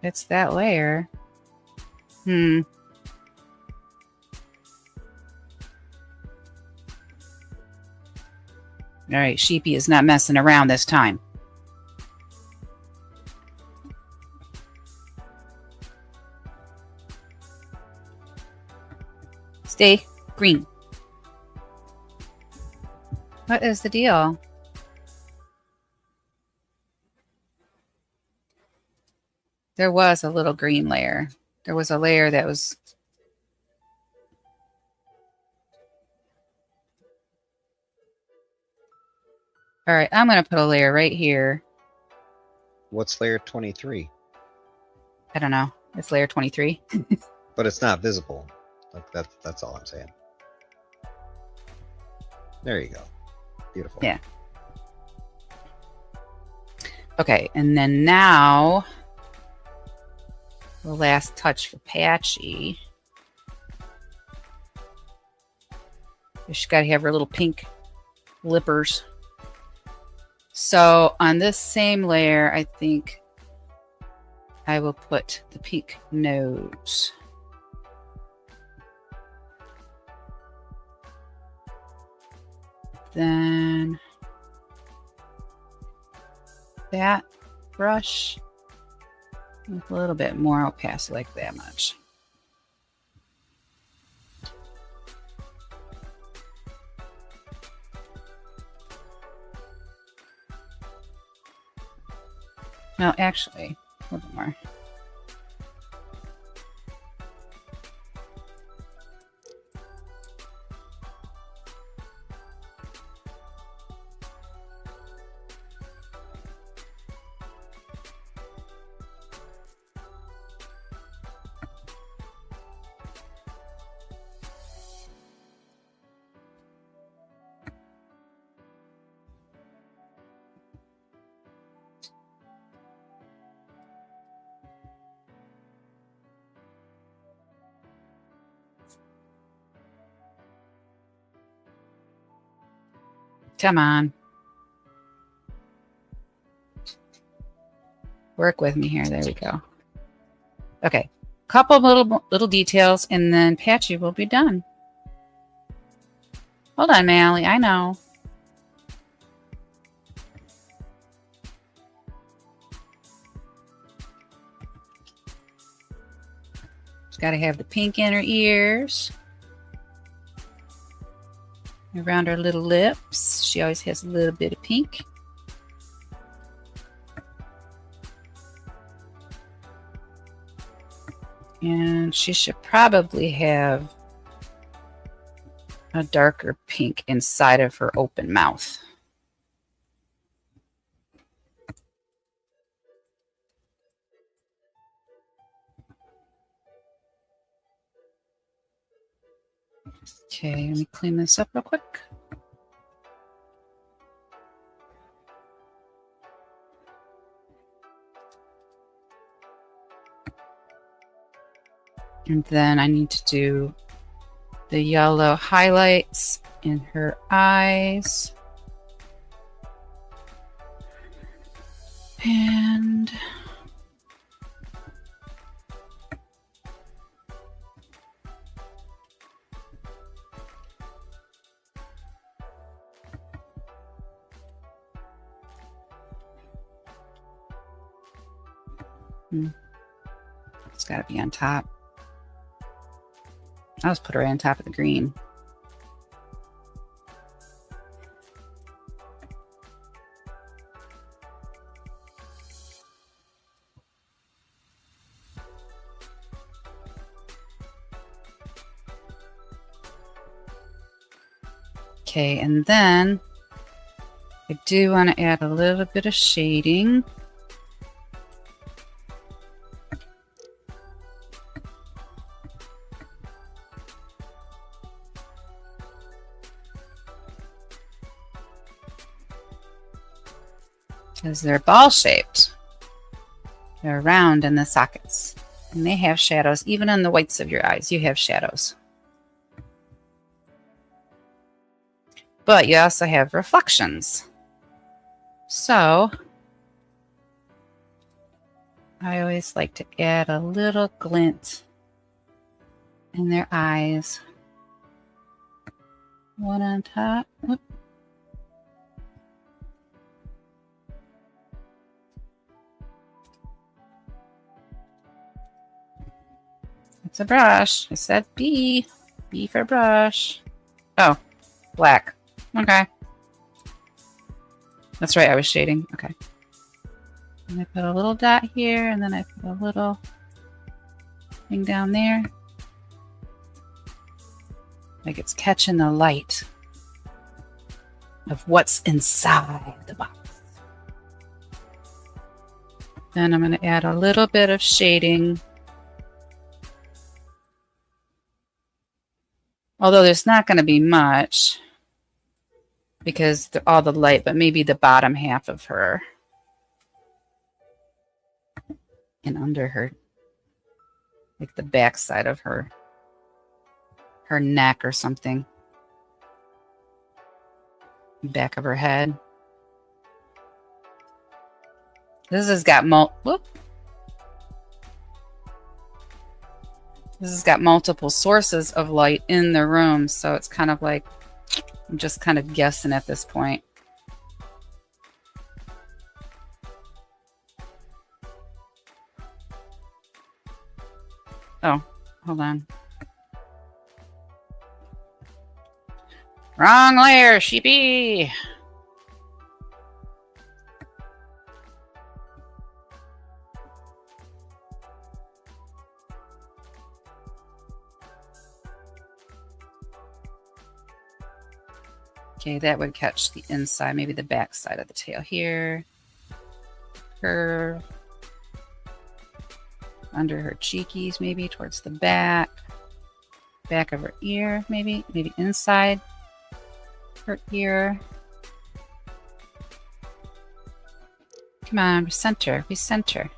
A: It's that layer. All right, Sheepy is not messing around this time. Stay green. What is the deal? There was a little green layer. There was a layer that was... All right, I'm going to put a layer right here.
B: What's layer 23?
A: I don't know. It's layer 23.
B: But it's not visible. Like that's all I'm saying. There you go. Beautiful.
A: Yeah. Okay, and then now the last touch for Patchy. She's got to have her little pink lippers. So on this same layer, I think I will put the pink nose. Then that brush with a little bit more, I'll pass it like that much. No, actually, a little bit more. Come on. Work with me here. There we go. Okay. Couple of little details, and then Patchy will be done. Hold on, Mally. I know. She's got to have the pink in her ears. Around her little lips. She always has a little bit of pink. And she should probably have a darker pink inside of her open mouth. Okay, let me clean this up real quick. And then I need to do the yellow highlights in her eyes. And it's got to be on top. I'll just put her right on top of the green. Okay, and then I do want to add a little bit of shading. Because they're ball shaped. They're round in the sockets. And they have shadows. Even on the whites of your eyes, you have shadows. But you also have reflections. So I always like to add a little glint in their eyes. One on top. Whoop. It's a brush. I said B. B for brush. Oh, black. Okay. That's right, I was shading. Okay. And I put a little dot here, and then I put a little thing down there. Like it's catching the light of what's inside the box. Then I'm going to add a little bit of shading. Although there's not going to be much because all the light, but maybe the bottom half of her and under her, like the back side of her neck or something, back of her head. This has got This has got multiple sources of light in the room, so it's kind of like I'm just kind of guessing at this point. Oh, hold on. Wrong layer, sheepy! Okay, that would catch the inside, maybe the back side of the tail here. Curve. Under her cheekies, maybe towards the back. Back of her ear, maybe inside her ear. Come on, recenter, recenter.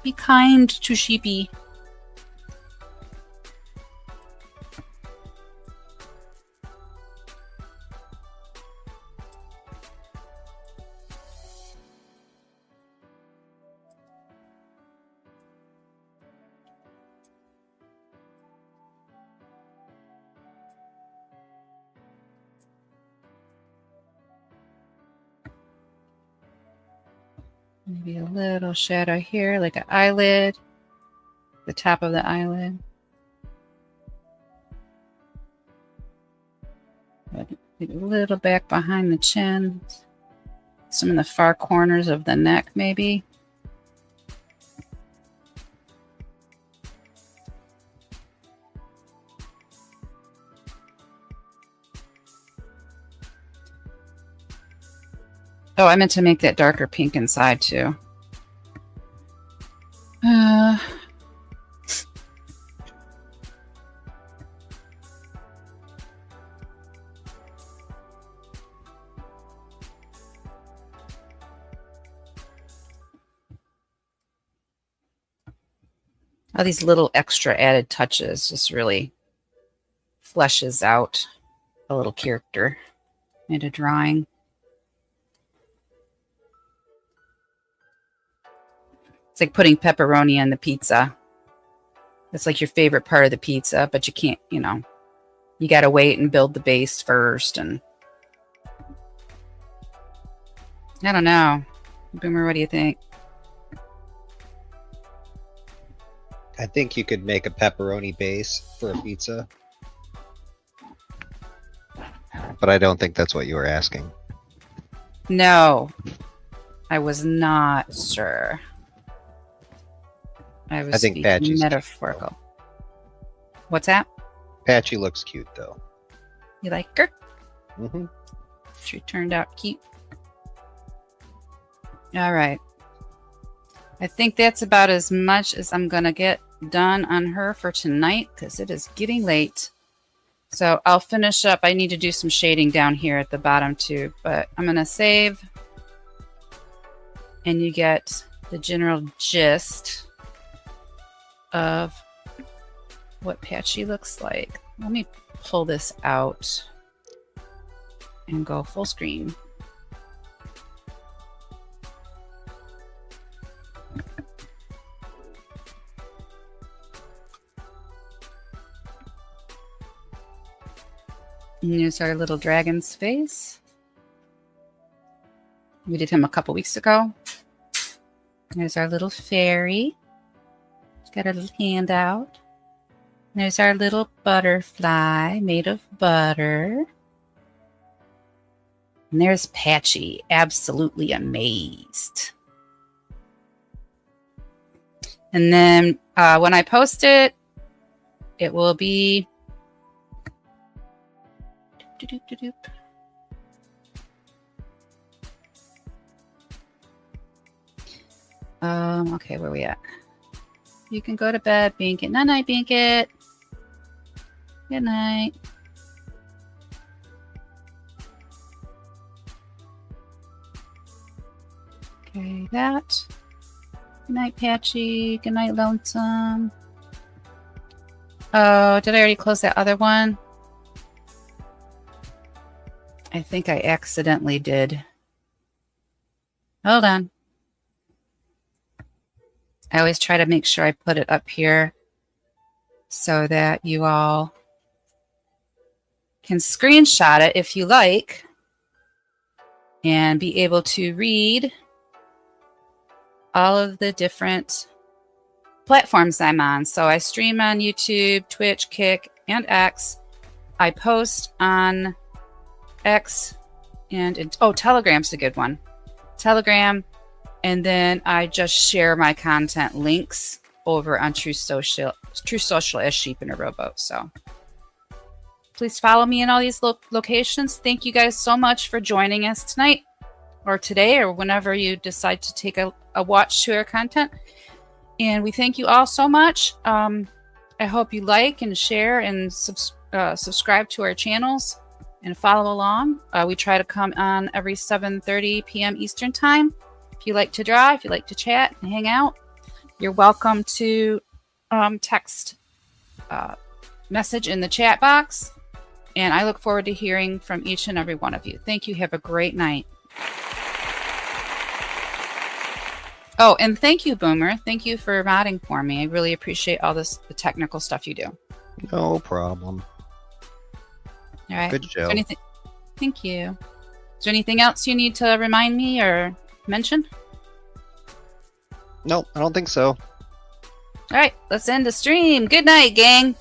A: Be kind to sheepy. Maybe a little shadow here, like an eyelid, the top of the eyelid. Maybe a little back behind the chin. Some in the far corners of the neck, maybe. Oh, I meant to make that darker pink inside too. All these little extra added touches just really fleshes out a little character in a drawing. It's like putting pepperoni on the pizza. It's like your favorite part of the pizza, but you can't, you got to wait and build the base first. And I don't know. Boomer, what do you think?
B: I think you could make a pepperoni base for a pizza. But I don't think that's what you were asking.
A: No, I was not sure. I was
B: think Patchy's
A: metaphorical. What's that?
B: Patchy looks cute, though.
A: You like her?
B: Mm-hmm.
A: She turned out cute. All right. I think that's about as much as I'm going to get done on her for tonight because it is getting late. So I'll finish up. I need to do some shading down here at the bottom too, but I'm going to save and you get the general gist of what Patchy looks like. Let me pull this out and go full screen. And here's our little dragon's face. We did him a couple weeks ago. There's our little fairy. She's got a little hand out. There's our little butterfly made of butter. And there's Patchy, absolutely amazed. And then when I post it, it will be... Okay, where are we at? You can go to bed, Binkkit. Night night, Binkkit. Good night. Okay, that. Good night, Patchy. Good night, Lonesome. Oh, did I already close that other one? I think I accidentally did. Hold on. I always try to make sure I put it up here so that you all can screenshot it if you like and be able to read all of the different platforms I'm on. So I stream on YouTube, Twitch, Kick, and X. I post on X and Telegram's a good one. Telegram, and then I just share my content links over on True Social as Sheep in a Rowboat. So please follow me in all these locations. Thank you guys so much for joining us tonight or today or whenever you decide to take a watch to our content. And we thank you all so much. I hope you like and share and subscribe to our channels and follow along. We try to come on every 7:30 p.m. Eastern Time. If you like to draw, if you like to chat and hang out, you're welcome to text message in the chat box. And I look forward to hearing from each and every one of you. Thank you. Have a great night. Oh, and thank you, Boomer. Thank you for modding for me. I really appreciate all the technical stuff you do.
B: No problem.
A: All right.
B: Good show.
A: Thank you. Is there anything else you need to remind me or mention?
B: No, I don't think so.
A: All right. Let's end the stream. Good night, gang.